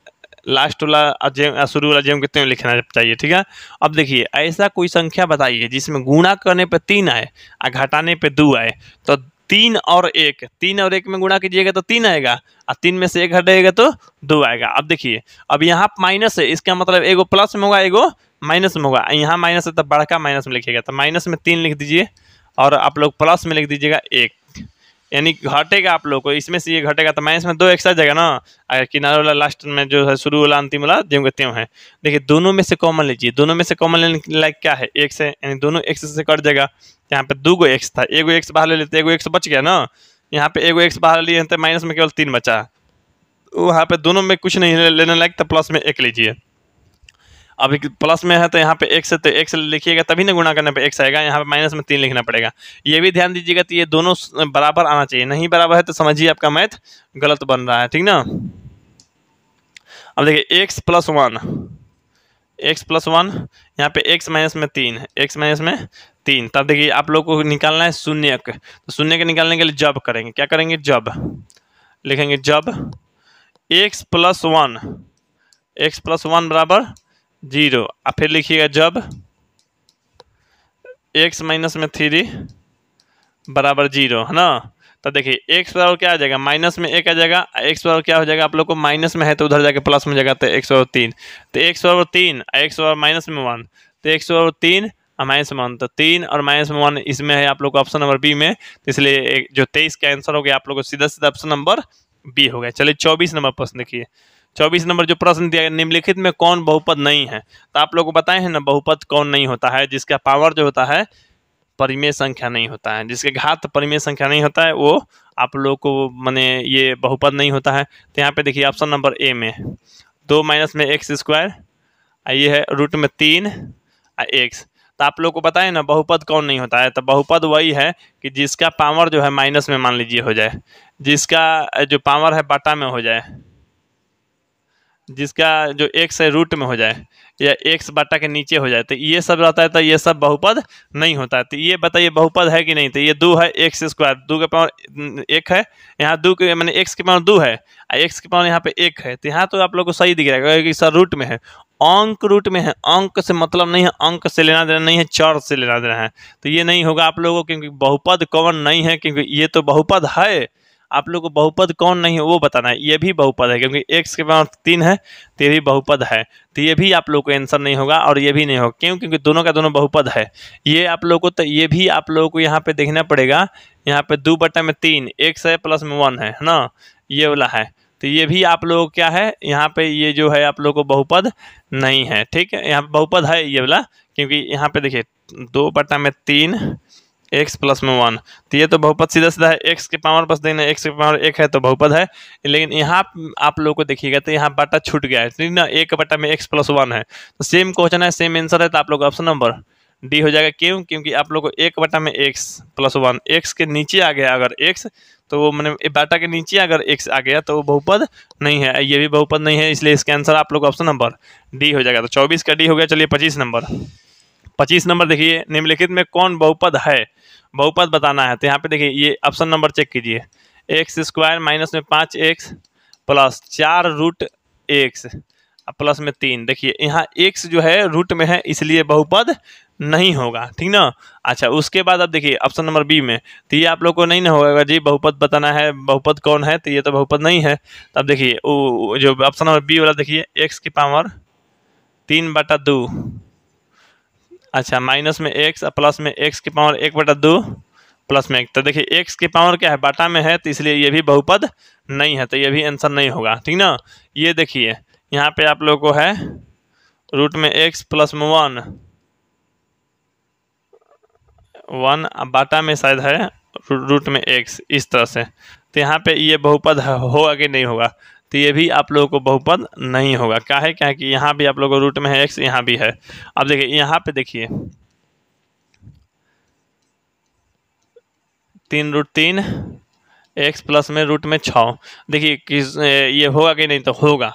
लास्ट वाला शुरू वाला जेम कितने में लिखना चाहिए, ठीक है। अब देखिए ऐसा कोई संख्या बताइए जिसमें गुणा करने पे 3 आए और घटाने पे 2 आए। तो 3 और 1 में गुणा कीजिएगा तो 3 आएगा और 3 में से 1 हटेगा तो 2 आएगा। अब देखिए अब यहाँ माइनस है, इसका मतलब एगो प्लस में होगा एगो माइनस में होगा। यहाँ माइनस है तो बड़का माइनस में लिखिएगा, तो माइनस में 3 लिख दीजिए और आप लोग प्लस में लिख दीजिएगा 1, यानी घटेगा आप लोग को, इसमें से ये घटेगा तो माइनस में 2 एक्स्ट्रा जाएगा ना। अगर किनारे वाला लास्ट में जो है शुरू वाला अंतिम वाला जो त्यों है। देखिए दोनों में से कॉमन लीजिए, दोनों में से कॉमन लेने लाइक क्या है? एक्स है, यानी दोनों एक्स से कट जाएगा। यहाँ पे 2 एक्स था, एगो एक्स बाहर ले लेते, एगो एक्स बच गया ना। यहाँ पे एगो एक्स बाहर लिए तो माइनस में केवल 3 बचा। वहाँ पे दोनों में कुछ नहीं लेने लायक, तो प्लस में 1 लीजिए। अब प्लस में है तो यहाँ पे एक्स है तो एक्स लिखिएगा तभी ना गुणा करने पे एक्स आएगा। यहाँ पे माइनस में 3 लिखना पड़ेगा। ये भी ध्यान दीजिएगा तो ये दोनों बराबर आना चाहिए, नहीं बराबर है तो समझिए आपका मैथ गलत बन रहा है, ठीक ना। अब देखिए एक्स प्लस वन यहाँ पे एक्स माइनस में 3 है, एक्स माइनस में 3। तब देखिए आप लोग को निकालना है शून्य, तो शून्य के निकालने के लिए जब करेंगे, क्या करेंगे? जब लिखेंगे, जब एक्स प्लस वन बराबर 0। और फिर लिखिएगा जब x माइनस में 3 बराबर 0, है ना। तो देखिए x बराबर क्या आ जाएगा? माइनस में 1 आ जाएगा। x बराबर क्या हो जाएगा? आप लोग को माइनस में है तो उधर जाके प्लस में जाएगा, तो x बराबर 3। तो x बराबर 3 x बराबर माइनस में 1, तो x बराबर 3 और माइनस में 1, तो 3 और माइनस में 1 इसमें है आप लोग को ऑप्शन नंबर बी में। तो इसलिए जो 23 का आंसर हो गया आप लोग को सीधा सीधा ऑप्शन नंबर बी हो गया। चलिए 24 नंबर प्रश्न देखिए। 24 नंबर जो प्रश्न दिया गया, निम्नलिखित में कौन बहुपद नहीं है? तो आप लोग को बताए हैं ना बहुपद कौन नहीं होता है? जिसका पावर जो होता है परिमेय संख्या नहीं होता है, जिसके घात परिमेय संख्या नहीं होता है, वो आप लोग को माने ये बहुपद नहीं होता है। तो यहाँ पे देखिए ऑप्शन नंबर ए में 2 माइनस में एक्स स्क्वायर, ये है रूट में 3 एक्स। तो आप लोग को बताए ना बहुपद कौन नहीं होता है? तो बहुपद वही है कि जिसका पावर जो है माइनस में मान लीजिए हो जाए, जिसका जो पावर है बटा में हो जाए, जिसका जो एक्स है रूट में हो जाए या एक्स बटा के नीचे हो जाए, तो ये सब रहता है, तो ये सब बहुपद नहीं होता है। तो ये बताइए बहुपद है कि नहीं? तो ये 2 है एक्स स्क्वायर, 2 के पावर 1 है, यहाँ 2 के मैंने एक्स के पावर 2 है और एक्स के पावर यहाँ पे 1 है। तो यहाँ तो आप लोग को सही दिख रहा है कि सर रूट में है, अंक रूट में है, अंक से मतलब नहीं है, अंक से लेना देना नहीं है, चर से लेना देना है। तो ये नहीं होगा आप लोगों को, क्योंकि बहुपद कौन नहीं है, क्योंकि ये तो बहुपद है। आप लोग को बहुपद कौन नहीं है वो बताना है। ये भी बहुपद है क्योंकि x के पावर 3 है, तो ये भी बहुपद है। तो ये भी आप लोग को आंसर नहीं होगा और ये भी नहीं होगा, क्यों? क्योंकि दोनों का दोनों बहुपद है। ये आप लोग को, तो ये भी आप लोगों को यहाँ पे देखना पड़ेगा। यहाँ पे 2 बटा में 3 x है प्लस में 1 है ना, ये वाला है। तो ये भी आप लोग क्या है यहाँ पे, ये जो है आप लोग को बहुपद नहीं है, ठीक है। यहाँ पे बहुपद है ये वाला, क्योंकि यहाँ पे देखिए 2 बटा में 3 x प्लस में 1, तो ये तो बहुपद सीधा सीधा है। x के पावर बस देना, x के पावर 1 है तो बहुपद है। लेकिन यहाँ आप लोग को देखिएगा तो यहाँ बटा छूट गया है, ठीक ना। 1 बटा में x प्लस 1 है, तो सेम क्वेश्चन है, सेम आंसर है, तो आप लोग ऑप्शन नंबर डी हो जाएगा। क्यों? क्योंकि आप लोग को 1 बटा में x प्लस 1, x के नीचे आ गया अगर x, तो वो मैंने बटा के नीचे अगर x आ गया तो वो बहुपद नहीं है, ये भी बहुपद नहीं है, इसलिए इसका आंसर आप लोग ऑप्शन नंबर डी हो जाएगा। तो 24 का डी हो गया। चलिए 25 नंबर देखिए, निम्नलिखित में कौन बहुपद है? बहुपद बताना है। तो यहाँ पे देखिए ये ऑप्शन नंबर चेक कीजिए, एक्स स्क्वायर माइनस में 5x plus 4 root x plus में 3। देखिए यहाँ x जो है रूट में है, इसलिए बहुपद नहीं होगा, ठीक ना। अच्छा उसके बाद अब देखिए ऑप्शन नंबर बी में, तो ये आप लोग को नहीं ना होगा जी, बहुपद बताना है, बहुपद कौन है? तो ये तो बहुपद नहीं है। तब देखिए जो ऑप्शन नंबर बी वाला देखिए, x की पावर 3 बटा 2, अच्छा माइनस में x प्लस में x की पावर 1 बटा 2 प्लस में 1। तो देखिए x की पावर क्या है? बटा में है, तो इसलिए ये भी बहुपद नहीं है, तो ये भी आंसर नहीं होगा, ठीक ना। ये देखिए यहाँ पे आप लोग को है रूट में x प्लस में 1 अब बाटा में शायद है रूट में x, इस तरह से। तो यहाँ पे ये बहुपद होगा कि नहीं होगा? तो ये भी आप लोगों को बहुपद नहीं होगा। क्या है? क्या है कि यहाँ भी आप लोगों को रूट में है x, यहाँ भी है। अब देखिए यहाँ पे देखिए 3 रूट 3 x प्लस में रूट में 6। देखिए किस ये होगा कि नहीं? तो होगा।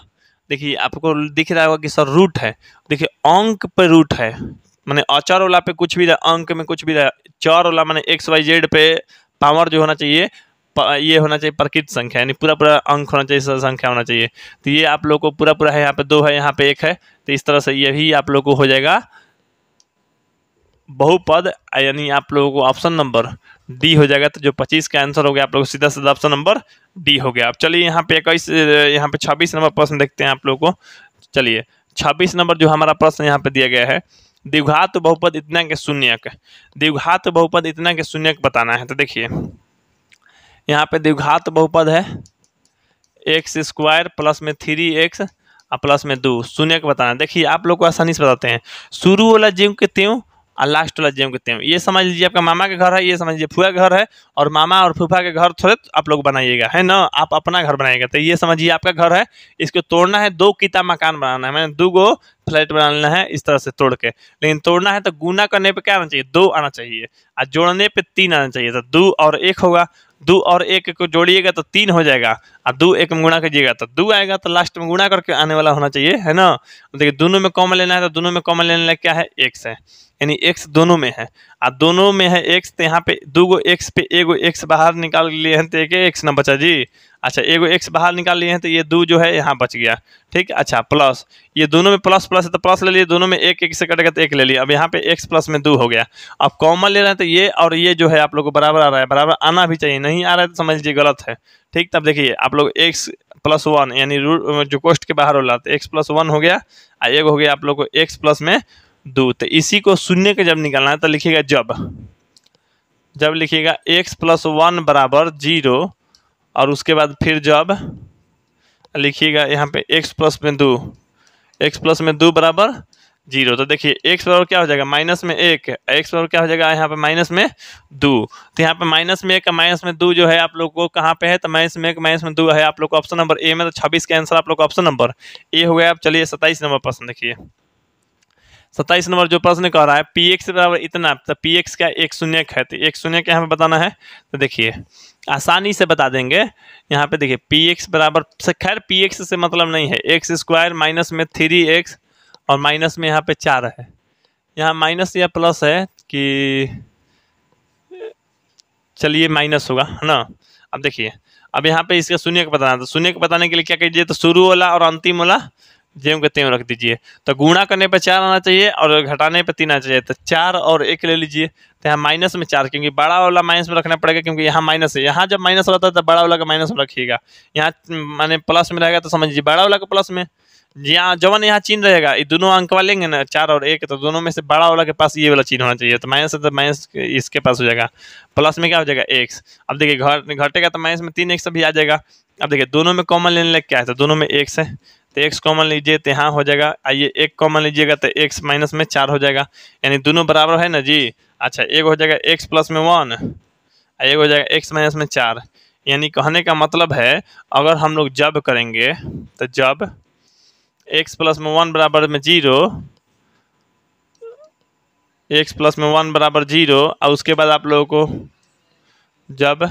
देखिए आपको दिख रहा होगा कि सर रूट है, देखिए अंक पे रूट है, माने अचर वाला पे कुछ भी रहा, अंक में कुछ भी रहा, चर वाला माने एक्स वाई जेड पे पावर जो होना चाहिए ये होना चाहिए प्रकृत संख्या, यानी पूरा पूरा अंक होना चाहिए, संख्या होना चाहिए। तो ये आप लोग को पूरा पूरा है, यहाँ पे 2 है, यहाँ पे 1 है, तो इस तरह से ये भी आप लोग को हो जाएगा बहुपद, यानी आप लोगों को ऑप्शन नंबर डी हो जाएगा। तो जो 25 का आंसर हो गया आप लोग सीधा सीधा ऑप्शन नंबर डी हो गया। अब चलिए यहाँ पे 21, यहाँ पे 26 नंबर प्रश्न देखते हैं आप लोग को। चलिए 26 नंबर जो हमारा प्रश्न यहाँ पे दिया गया है, द्विघात बहुपद इतना के शून्यक, द्विघात बहुपद इतना के शून्यक बताना है। तो देखिए यहाँ पे द्विघात बहुपद है एक्स स्क्वायर प्लस में 3x और प्लस में 2 शून्यक बताना। देखिए आप लोग को आसानी से बताते हैं, शुरू वाला ज्यों के त्यों और लास्ट वाला ज्यों के त्यों। ये समझ लीजिए आपका मामा का घर है, ये समझ लीजिए फूफा का घर है, और मामा और फूफा के घर थोड़े आप लोग बनाइएगा, है ना, आप अपना घर बनाइएगा। तो ये समझिए आपका घर है, इसको तोड़ना है, 2 किता मकान बनाना है, मैंने 2 गो फ्लैट बनाना है इस तरह से तोड़ के। लेकिन तोड़ना है तो गुना करने पे क्या आना चाहिए, 2 आना चाहिए, और जोड़ने पे 3 आना चाहिए। तो 2 और 1 होगा, 2 और 1 को जोड़िएगा तो 3 हो जाएगा, और 2 1 में गुणा कीजिएगा तो 2 आएगा, तो लास्ट में गुणा करके आने वाला होना चाहिए, है ना। देखिए दोनों में कॉमन लेना है, तो दोनों में कॉमन लेने लायक क्या है, x है, यानी x दोनों में है, और दोनों में है x, तो यहाँ पे 2 गो x पे 1 गो x बाहर निकाल लिए हैं तो 1 x ना बचा जी। अच्छा 1 गो x बाहर निकाल लिए हैं तो ये 2 जो है यहाँ बच गया, ठीक। अच्छा प्लस, ये दोनों में प्लस प्लस है तो प्लस ले लिए, दोनों में 1 1 से कटेगा तो 1 ले लिया। अब यहाँ पे x प्लस में 2 हो गया। अब कॉमन ले रहे हैं तो ये और ये जो है आप लोग को बराबर आ रहा है, बराबर आना भी चाहिए, नहीं आ रहा है तो समझ लीजिए गलत है, ठीक। तब देखिए आप लोग x प्लस 1 यानी रूट जो कोष्ठ के बाहर होला तो x प्लस 1 हो गया, और एक हो गया आप लोग को x प्लस में 2। तो इसी को शून्य के जब निकालना है तो लिखिएगा जब लिखिएगा x प्लस 1 बराबर 0, और उसके बाद फिर जब लिखिएगा यहाँ पे x प्लस में 2 बराबर 0। तो देखिए x बराबर क्या हो जाएगा, माइनस में 1, x बराबर क्या हो जाएगा यहाँ पे माइनस में 2। तो यहाँ पे माइनस में 1 का माइनस में 2 जो है आप लोग को कहाँ पे है, तो माइनस में 1 माइनस में 2 है आप लोग को ऑप्शन नंबर ए में। तो 26 का आंसर आप लोग को ऑप्शन नंबर ए हो गया। अब चलिए 27 नंबर प्रश्न देखिए। 27 नंबर जो प्रश्न कह रहा है पी एक्स बराबर इतना, तो पी एक्स का एक शून्यक है, तो एक शून्यक यहाँ पे बताना है। तो देखिए आसानी से बता देंगे, यहाँ पे देखिए पी एक्स बराबर से, खैर पी एक्स से मतलब नहीं है, एक्स स्क्वायर माइनस में 3x और माइनस में यहाँ पे 4 है, यहाँ माइनस या प्लस है कि चलिए माइनस होगा, है ना। अब देखिए अब यहाँ पे इसका शून्यक बताना, तो शून्यक बताने के लिए क्या कीजिए, तो शुरू वाला और अंतिम वाला ज्यों के त्यों रख दीजिए। तो गुणा करने पे 4 आना चाहिए और घटाने पे 3 आना चाहिए, तो 4 और 1 ले लीजिए। तो यहाँ माइनस में 4, क्योंकि बड़ा वाला माइनस में रखना पड़ेगा, क्योंकि यहाँ माइनस है, यहाँ जब माइनस रहता है तो बड़ा वाला का माइनस में रखिएगा, यहाँ माने प्लस में रहेगा तो समझिए बड़ा वाला का प्लस में, यहाँ जवन यहाँ चिन्ह रहेगा, ये दोनों अंक वाले लेंगे ना 4 और 1, तो दोनों में से बड़ा वाला के पास ये वाला चिन्ह होना चाहिए, तो माइनस है तो माइनस इसके पास हो जाएगा, प्लस में क्या हो जाएगा x। अब देखिए घटेगा तो माइनस में 3x भी आ जाएगा। अब देखिए दोनों में कॉमन लेने लग क्या है, तो दोनों में x है, तो x कॉमन लीजिए तो यहाँ हो जाएगा, आइए 1 कॉमन लीजिएगा तो x माइनस में 4 हो जाएगा, यानी दोनों बराबर है ना जी। अच्छा एक हो जाएगा x प्लस में 1, एक हो जाएगा x माइनस में 4, यानी कहने का मतलब है अगर हम लोग जब करेंगे तो जब x प्लस में 1 बराबर में 0, x प्लस में 1 बराबर 0, और उसके बाद आप लोगों को जब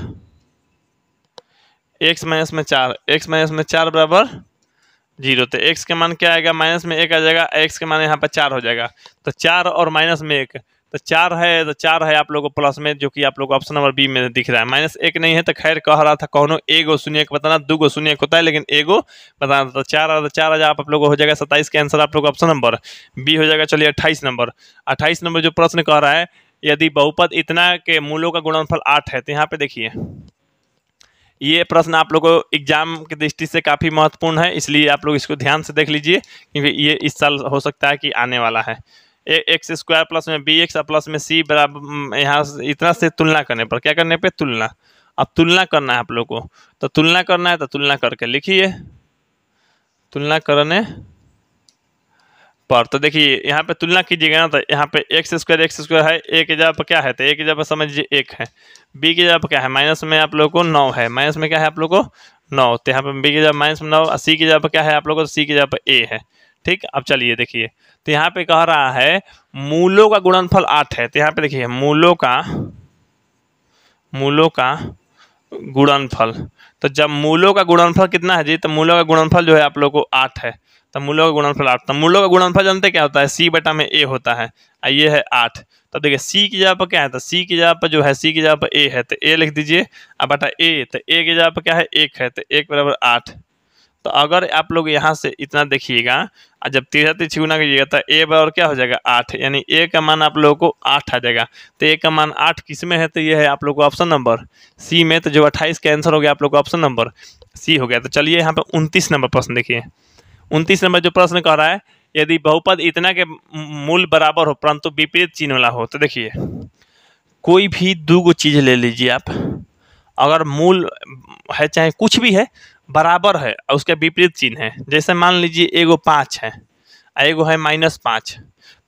x माइनस में 4 बराबर 0, तो x के मान क्या आएगा, माइनस में 1 आ जाएगा, x के मान यहाँ पर 4 हो जाएगा, तो 4 और माइनस में 1, तो 4 है, तो 4 है आप लोगों को प्लस में, जो कि आप लोग को ऑप्शन नंबर बी में दिख रहा है। माइनस 1 नहीं है तो खैर कह रहा था कौनो एगो शून्यक बताना, 2 गो शून्यक होता है लेकिन एगो बताना, तो 4 और 4 आप लोग को हो जाएगा 27 का आंसर आप लोग ऑप्शन नंबर बी हो जाएगा। चलिए 28 नंबर जो प्रश्न कह रहा है, यदि बहुपद इतना के मूलों का गुणनफल 8 है, तो यहाँ पे देखिए ये प्रश्न आप लोगों को एग्जाम की दृष्टि से काफ़ी महत्वपूर्ण है, इसलिए आप लोग इसको ध्यान से देख लीजिए, क्योंकि ये इस साल हो सकता है कि आने वाला है। एक्स स्क्वायर प्लस में बी एक्स प्लस में सी बराबर, यहाँ इतना से तुलना करने पर क्या करने पे, तुलना। अब तुलना करना है आप लोग को, तो तुलना करना है तो तुलना करके लिखिए, तुलना करने पर। तो देखिए यहाँ पे तुलना कीजिएगा ना, तो यहाँ पे एक्स स्क्वायर है, ए की जगह पर क्या है, तो ए की जगह पर समझिए 1 है, बी की जगह पर क्या है, माइनस में आप लोग को 9 है, माइनस में क्या है आप लोग को 9, तो यहाँ पे बी की जगह माइनस में 9, और सी की जगह पर क्या है आप लोग को, सी की जगह पर ए है, ठीक। अब चलिए देखिए, तो यहाँ पे कह रहा है मूलों का गुणनफल 8 है, तो यहाँ पे देखिए मूलों का गुणनफल, तो जब मूलों का गुणनफल कितना है जी, तो मूलों का गुणनफल जो है आप लोग को 8 है, तो मूलों का गुणनफल 8। तो मूलों का गुणनफल जानते क्या होता है, सी बटा में ए होता है, ये है 8। तो देखिए सी की जगह पर क्या है, तो सी की जगह पर जो है, सी की जगह पर ए है, तो ए लिख दीजिए, अब बटा ए, तो ए की जगह पर क्या है 1 है, तो 1 बराबर 8। तो अगर आप लोग यहाँ से इतना देखिएगा और जब 3 गुना कीजिएगा तो ए बराबर क्या हो जाएगा 8, यानी ए का मान आप लोगों को 8 आ जाएगा। तो ए का मान 8 किस में है, तो ये है आप लोग को ऑप्शन नंबर सी में। तो जो 28 का आंसर हो गया आप लोग को ऑप्शन नंबर सी हो गया। तो चलिए यहाँ पे 29 नंबर प्रश्न देखिए। 29 नंबर जो प्रश्न कह रहा है, यदि बहुपद इतना के मूल बराबर हो परंतु विपरीत चिन्ह वाला हो। तो देखिए कोई भी दो गो चीज़ ले लीजिए आप, अगर मूल है चाहे कुछ भी है बराबर है और उसका विपरीत चिन्ह है, जैसे मान लीजिए एगो 5 है एगो है -5,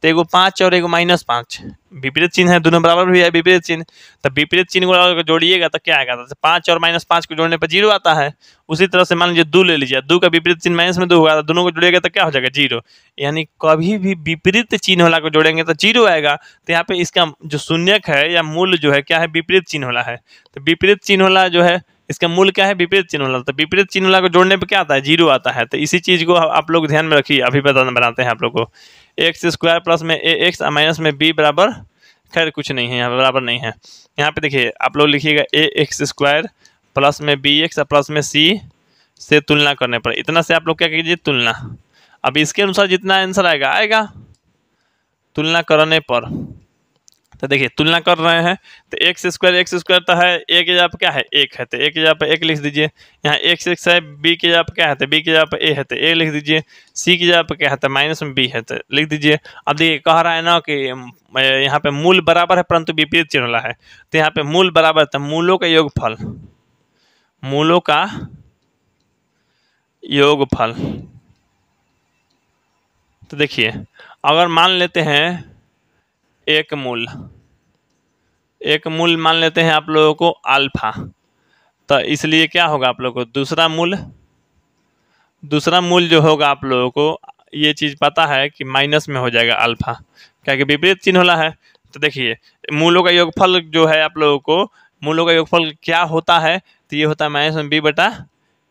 तो एगो 5 और एगो -5 विपरीत चिन्ह है, दोनों बराबर भी है विपरीत चिन्ह। तो विपरीत चिन्ह को जोड़िएगा तो क्या आएगा, तो 5 और -5 को जोड़ने पर 0 आता है। उसी तरह से मान लीजिए 2 ले लीजिए, 2 का विपरीत चिन्ह माइनस में 2 होगा, तो दोनों को जोड़िएगा तो क्या हो जाएगा 0। यानी कभी भी विपरीत चिन्ह वाला को जोड़ेंगे तो 0 आएगा। तो यहाँ पे इसका जो शून्यक है या मूल जो है क्या है, विपरीत चिन्ह वाला है। तो विपरीत चिन्ह वाला जो है इसका मूल क्या है, विपरीत चिन्ह वाला। तो विपरीत चिन्ह वाला को जोड़ने पे क्या आता है 0 आता है। तो इसी चीज़ को आप लोग ध्यान में रखिए, अभी बनाते हैं आप लोग को। x² प्लस में ax माइनस में b बराबर, खैर कुछ नहीं है यहाँ पे, बराबर नहीं है। यहाँ पे देखिए आप लोग लिखिएगा ax² प्लस में bx प्लस में c से तुलना करने पर, इतना से आप लोग क्या कीजिए तुलना। अब इसके अनुसार जितना आंसर आएगा आएगा तुलना करने पर। तो देखिए तुलना कर रहे हैं तो x² तो है, a की जगह पर क्या है 1 है, तो a की जगह पर 1 लिख दीजिए। यहाँ x है, b की जगह पर क्या है, तो b की जगह पर a है, तो a लिख दीजिए। c की जगह पर क्या है, तो माइनस में b है, तो लिख दीजिए। अब देखिए कह रहा है ना कि यहाँ पे मूल बराबर है परंतु विपरीत चिन्ह वाला है। तो यहाँ पे मूल बराबर, तो मूलों का योगफल, मूलों का योगफल। तो देखिए अगर मान लेते हैं एक मूल मान लेते हैं आप लोगों को अल्फा, तो इसलिए क्या होगा आप लोगों को दूसरा मूल जो होगा आप लोगों को ये चीज़ पता है कि माइनस में हो जाएगा अल्फा, क्या कि विपरीत चिन्ह वाला है। तो देखिए मूलों का योगफल जो है आप लोगों को, मूलों का योगफल क्या होता है, तो ये होता है माइनस में b बटा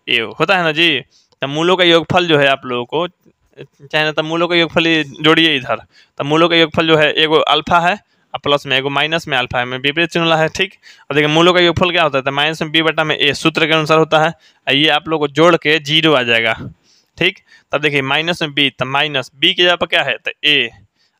a होता है ना जी। तो मूलों का योगफल जो है आप लोगों को चाहे ना, तो मूलों का योगफल जोड़िए इधर। तो मूलों का योगफल जो है एगो अल्फा है और प्लस में एगो माइनस में अल्फा है, में विपरीत चिन्ह वाला है, ठीक। और देखिए मूलों का योगफल क्या होता है, तो माइनस में b बटा में a सूत्र के अनुसार होता है। ये आप लोग को जोड़ के 0 आ जाएगा, ठीक। तब देखिए माइनस में b, तो माइनस b की जगह पर क्या है, तो a,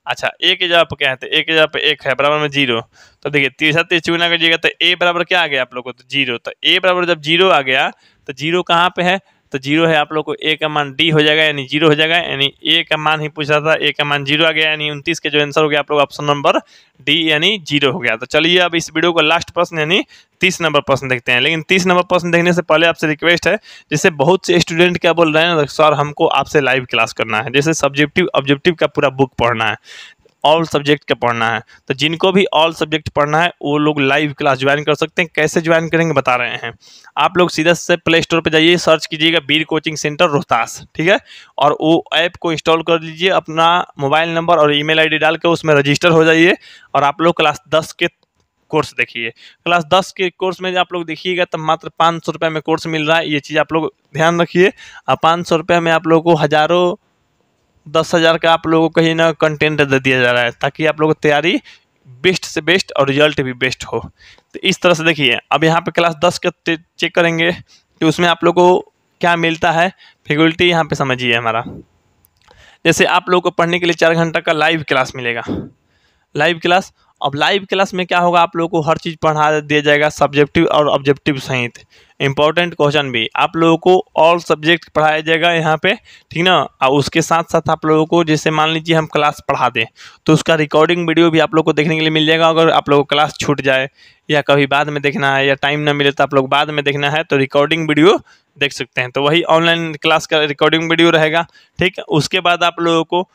अच्छा a की जगह पर क्या है, तो a की जगह पर 1 है बराबर में 0। तो देखिए 3 गुना कीजिएगा तो a बराबर क्या आ गया आप लोग को, तो 0। तो a बराबर जब 0 आ गया तो 0 कहाँ पे है, तो 0 है आप लोग को a का मान d हो जाएगा, यानी 0 हो जाएगा, यानी a का मान ही पूछ रहा था, a का मान 0 आ गया, यानी 29 के जो आंसर हो गया आप लोग ऑप्शन नंबर d यानी 0 हो गया। तो चलिए अब इस वीडियो को लास्ट प्रश्न यानी 30 नंबर प्रश्न देखते हैं। लेकिन 30 नंबर प्रश्न देखने से पहले आपसे रिक्वेस्ट है, जैसे बहुत से स्टूडेंट क्या बोल रहे हैं ना, सर हमको आपसे लाइव क्लास करना है, जैसे सब्जेक्टिव ऑब्जेक्टिव का पूरा बुक पढ़ना है, ऑल सब्जेक्ट का पढ़ना है। तो जिनको भी ऑल सब्जेक्ट पढ़ना है वो लोग लाइव क्लास ज्वाइन कर सकते हैं। कैसे ज्वाइन करेंगे बता रहे हैं। आप लोग सीधा से प्ले स्टोर पर जाइए, सर्च कीजिएगा वीर कोचिंग सेंटर रोहतास, ठीक है, और वो ऐप को इंस्टॉल कर लीजिए, अपना मोबाइल नंबर और ईमेल आईडी डाल के उसमें रजिस्टर हो जाइए और आप लोग क्लास 10 के कोर्स देखिए। क्लास 10 के कोर्स में आप लोग देखिएगा तो मात्र 500 रुपये में कोर्स मिल रहा है, ये चीज़ आप लोग ध्यान रखिए। और 500 रुपये में आप लोगों को हज़ारों 10,000 का आप लोगों को कहीं ना कंटेंट दे दिया जा रहा है, ताकि आप लोगों को तैयारी बेस्ट से बेस्ट और रिजल्ट भी बेस्ट हो। तो इस तरह से देखिए अब यहाँ पे क्लास 10 का चेक करेंगे कि उसमें आप लोगों को क्या मिलता है। फैकल्टी यहाँ पे समझिए हमारा, जैसे आप लोगों को पढ़ने के लिए 4 घंटा का लाइव क्लास मिलेगा, लाइव क्लास। अब लाइव क्लास में क्या होगा, आप लोगों को हर चीज़ पढ़ा दिया जाएगा, सब्जेक्टिव और ऑब्जेक्टिव सहित इंपॉर्टेंट क्वेश्चन भी। आप लोगों को ऑल सब्जेक्ट पढ़ाया जाएगा यहाँ पे, ठीक ना। और उसके साथ साथ आप लोगों को जैसे मान लीजिए हम क्लास पढ़ा दें तो उसका रिकॉर्डिंग वीडियो भी आप लोग को देखने के लिए मिल जाएगा। अगर आप लोगों को क्लास छूट जाए या कभी बाद में देखना है या टाइम ना मिले तो आप लोग बाद में देखना है तो रिकॉर्डिंग वीडियो देख सकते हैं। तो वही ऑनलाइन क्लास का रिकॉर्डिंग वीडियो रहेगा, ठीक। उसके बाद आप लोगों को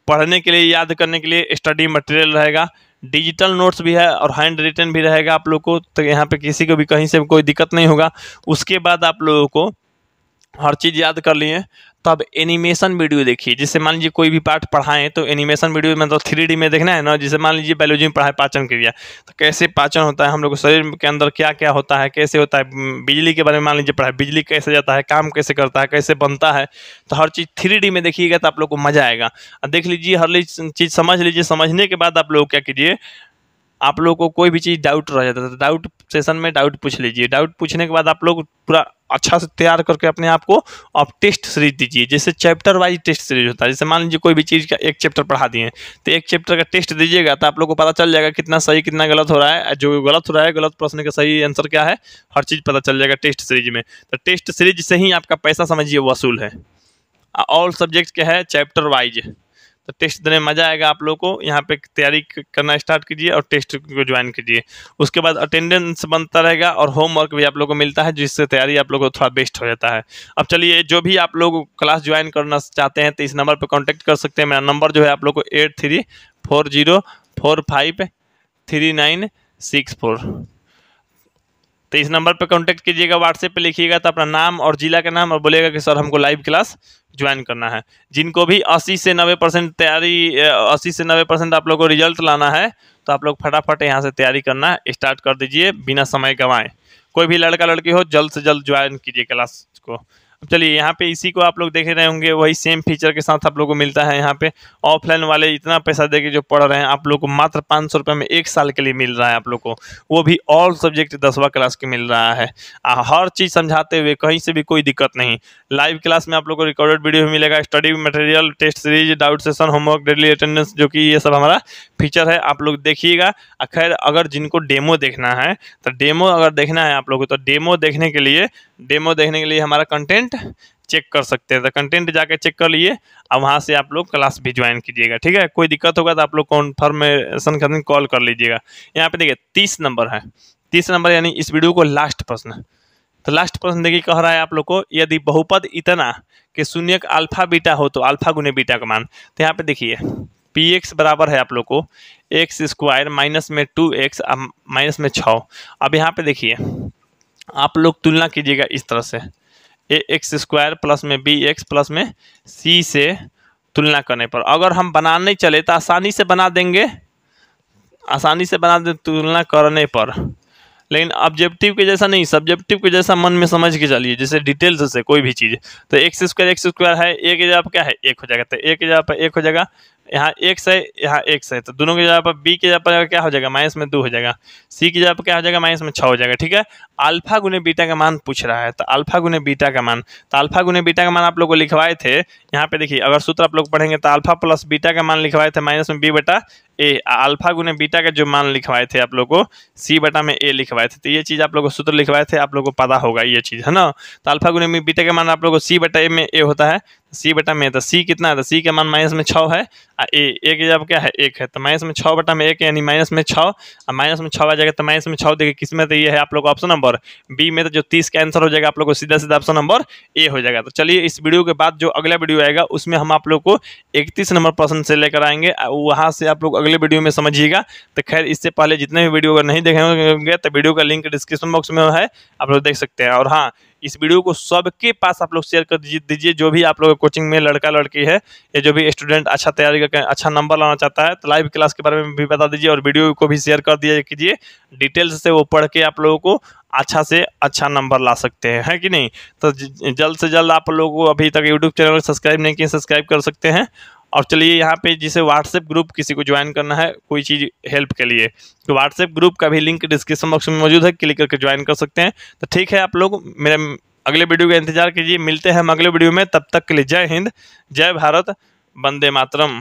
पढ़ने के लिए, याद करने के लिए स्टडी मटेरियल रहेगा, डिजिटल नोट्स भी है और हैंड रिटन भी रहेगा आप लोग को। तो यहाँ पे किसी को भी कहीं से कोई दिक्कत नहीं होगा। उसके बाद आप लोगों को हर चीज़ याद कर लिए, तो अब एनिमेशन वीडियो देखिए। जिससे मान लीजिए कोई भी पाठ पढ़ाएं तो एनिमेशन वीडियो में तो 3D में देखना है ना। जैसे मान लीजिए बायोलॉजी में पढ़ाए पाचन क्रिया, तो कैसे पाचन होता है, हम लोग शरीर के अंदर क्या क्या होता है, कैसे होता है। बिजली के बारे में मान लीजिए पढ़ाए, बिजली कैसे जाता है, काम कैसे करता है, कैसे बनता है, तो हर चीज़ 3D में देखिएगा तो आप लोग को मज़ा आएगा। देख लीजिए, हर चीज़ समझ लीजिए। समझने के बाद आप लोग क्या कीजिए, आप लोग को कोई भी चीज़ डाउट रह जाता है तो डाउट सेशन में डाउट पूछ लीजिए। डाउट पूछने के बाद आप लोग पूरा अच्छा से तैयार करके अपने आप को आप टेस्ट सीरीज दीजिए। जैसे चैप्टर वाइज टेस्ट सीरीज होता है। जैसे मान लीजिए कोई भी चीज़ का एक चैप्टर पढ़ा दिए तो एक चैप्टर का टेस्ट दीजिएगा, तो आप लोग को पता चल जाएगा कितना सही कितना गलत हो रहा है। जो गलत हो रहा है, गलत प्रश्न का सही आंसर क्या है, हर चीज़ पता चल जाएगा टेस्ट सीरीज में। तो टेस्ट सीरीज से ही आपका पैसा समझिए वसूल है। ऑल सब्जेक्ट क्या है, चैप्टर वाइज। तो टेस्ट देने में मज़ा आएगा आप लोग को। यहाँ पे तैयारी करना स्टार्ट कीजिए और टेस्ट को ज्वाइन कीजिए। उसके बाद अटेंडेंस बनता रहेगा और होमवर्क भी आप लोग को मिलता है, जिससे तैयारी आप लोग को थोड़ा बेस्ट हो जाता है। अब चलिए, जो भी आप लोग क्लास ज्वाइन करना चाहते हैं तो इस नंबर पर कॉन्टैक्ट कर सकते हैं। मेरा नंबर जो है आप लोग को 8340453964। तो इस नंबर पर कांटेक्ट कीजिएगा, व्हाट्सएप पे लिखिएगा तो अपना नाम और जिला का नाम और बोलेगा कि सर हमको लाइव क्लास ज्वाइन करना है। जिनको भी 80 से 90% तैयारी 80 से 90% आप लोग को रिजल्ट लाना है, तो आप लोग फटाफट यहाँ से तैयारी करना स्टार्ट कर दीजिए बिना समय गंवाए। कोई भी लड़का लड़की हो, जल्द से जल्द ज्वाइन कीजिए क्लास को। अब चलिए, यहाँ पे इसी को आप लोग देख रहे होंगे, वही सेम फीचर के साथ आप लोग को मिलता है। यहाँ पे ऑफलाइन वाले इतना पैसा दे के जो पढ़ रहे हैं, आप लोग को मात्र 500 रुपये में 1 साल के लिए मिल रहा है आप लोग को, वो भी ऑल सब्जेक्ट 10वां क्लास के मिल रहा है। हर चीज़ समझाते हुए, कहीं से भी कोई दिक्कत नहीं। लाइव क्लास में आप लोग को रिकॉर्डेड वीडियो भी मिलेगा, study material, test series, doubt session, homework, daily attendance, जो कि ये सब हमारा फीचर है। आप लोग देखिएगा। खैर, अगर जिनको डेमो देखना है तो डेमो अगर देखना है आप लोगों को, तो डेमो देखने के लिए हमारा कंटेंट चेक कर सकते हैं। तो कंटेंट जाके चेक कर लिए और वहाँ से आप लोग क्लास भी ज्वाइन कीजिएगा। ठीक है, कोई दिक्कत होगा तो आप लोग कॉन्फर्मेशन करने कॉल कर लीजिएगा। यहाँ पे देखिए 30 नंबर है, 30 नंबर यानी इस वीडियो को लास्ट प्रश्न। तो लास्ट प्रश्न देखिए, कह रहा है आप लोग को, यदि बहुपद इतना कि शून्यक अल्फा बीटा हो तो अल्फा गुने बीटा का मान। तो यहाँ पे देखिए px बराबर है आप लोग को x स्क्वायर माइनस में 2x माइनस में 6। अब यहाँ पे देखिए आप लोग तुलना कीजिएगा इस तरह से, ax स्क्वायर प्लस में bx प्लस में c से तुलना करने पर। अगर हम बनाने चले तो आसानी से बना देंगे, तुलना करने पर। लेकिन ऑब्जेक्टिव के जैसा नहीं, सब्जेक्टिव के जैसा मन में समझ के चलिए, जैसे डिटेल्स से कोई भी चीज़। तो एक्स स्क्वायर है, ए की जगह पर क्या है 1 हो जाएगा, तो ए की जगह पर 1 हो जाएगा। यहाँ x है, यहाँ x है, तो दोनों की जगह पर b की जगह पर क्या हो जाएगा माइनस में 2 हो जाएगा, c की जगह पर क्या हो जाएगा माइनस में 6 हो जाएगा। ठीक है, अल्फा गुने बीटा का मान पूछ रहा है, तो अल्फा गुने बीटा का मान, तो अल्फा गुने बीटा का मान आप लोग को लिखवाए थे। यहाँ पे देखिए, अगर सूत्र आप लोग पढ़ेंगे तो अल्फा प्लस बीटा का मान लिखवाए थे माइनस में b बटा a। अल्फा गुने बीटा का जो मान लिखवाए थे आप लोग को c बटा में a लिखवाए थे। तो ये चीज़ आप लोग को सूत्र लिखवाए थे, आप लोग को पता होगा ये चीज़, है ना। तो अल्फा गुने बीटा का मान आप लोग को c बटा a में a होता है, c बटा में, तो c कितना है, तो c का मान माइनस में 6 है, a की जगह क्या है 1 है, तो माइनस में 6 बटा में 1 यानी माइनस में 6, और माइनस में 6 आ जाएगा। तो माइनस में 6 देखिए किस में, तो ये है आप लोग ऑप्शन नंबर बी में। तो जो 30 का आंसर हो जाएगा आप लोग को सीधा सीधा ऑप्शन नंबर ए हो जाएगा। तो चलिए, इस वीडियो के बाद जो अगला वीडियो आएगा उसमें हम आप लोग को 31 नंबर प्रश्न से लेकर आएंगे, वहाँ से आप लोग अगले वीडियो में समझिएगा। तो खैर, इससे पहले जितने भी वीडियो अगर नहीं देखे होंगे तो वीडियो का लिंक डिस्क्रिप्शन बॉक्स में है, आप लोग देख सकते हैं। और हाँ, इस वीडियो को सबके पास आप लोग शेयर कर दीजिए। जो भी आप लोग कोचिंग में लड़का लड़की है या जो भी स्टूडेंट अच्छा तैयारी करके अच्छा नंबर लाना चाहता है, तो लाइव क्लास के बारे में भी बता दीजिए और वीडियो को भी शेयर कर दिया कीजिए। डिटेल्स से वो पढ़ के आप लोगों को अच्छा से अच्छा नंबर ला सकते हैं, है कि नहीं। तो जल्द से जल्द आप लोगों को अभी तक यूट्यूब चैनल सब्सक्राइब नहीं किए, सब्सक्राइब कर सकते हैं। और चलिए, यहाँ पे जिसे व्हाट्सएप ग्रुप किसी को ज्वाइन करना है कोई चीज़ हेल्प के लिए, तो व्हाट्सएप ग्रुप का भी लिंक डिस्क्रिप्शन बॉक्स में मौजूद है, क्लिक करके ज्वाइन कर सकते हैं। तो ठीक है, आप लोग मेरे अगले वीडियो का इंतजार कीजिए। मिलते हैं हम अगले वीडियो में, तब तक के लिए जय हिंद, जय भारत, वंदे मातरम।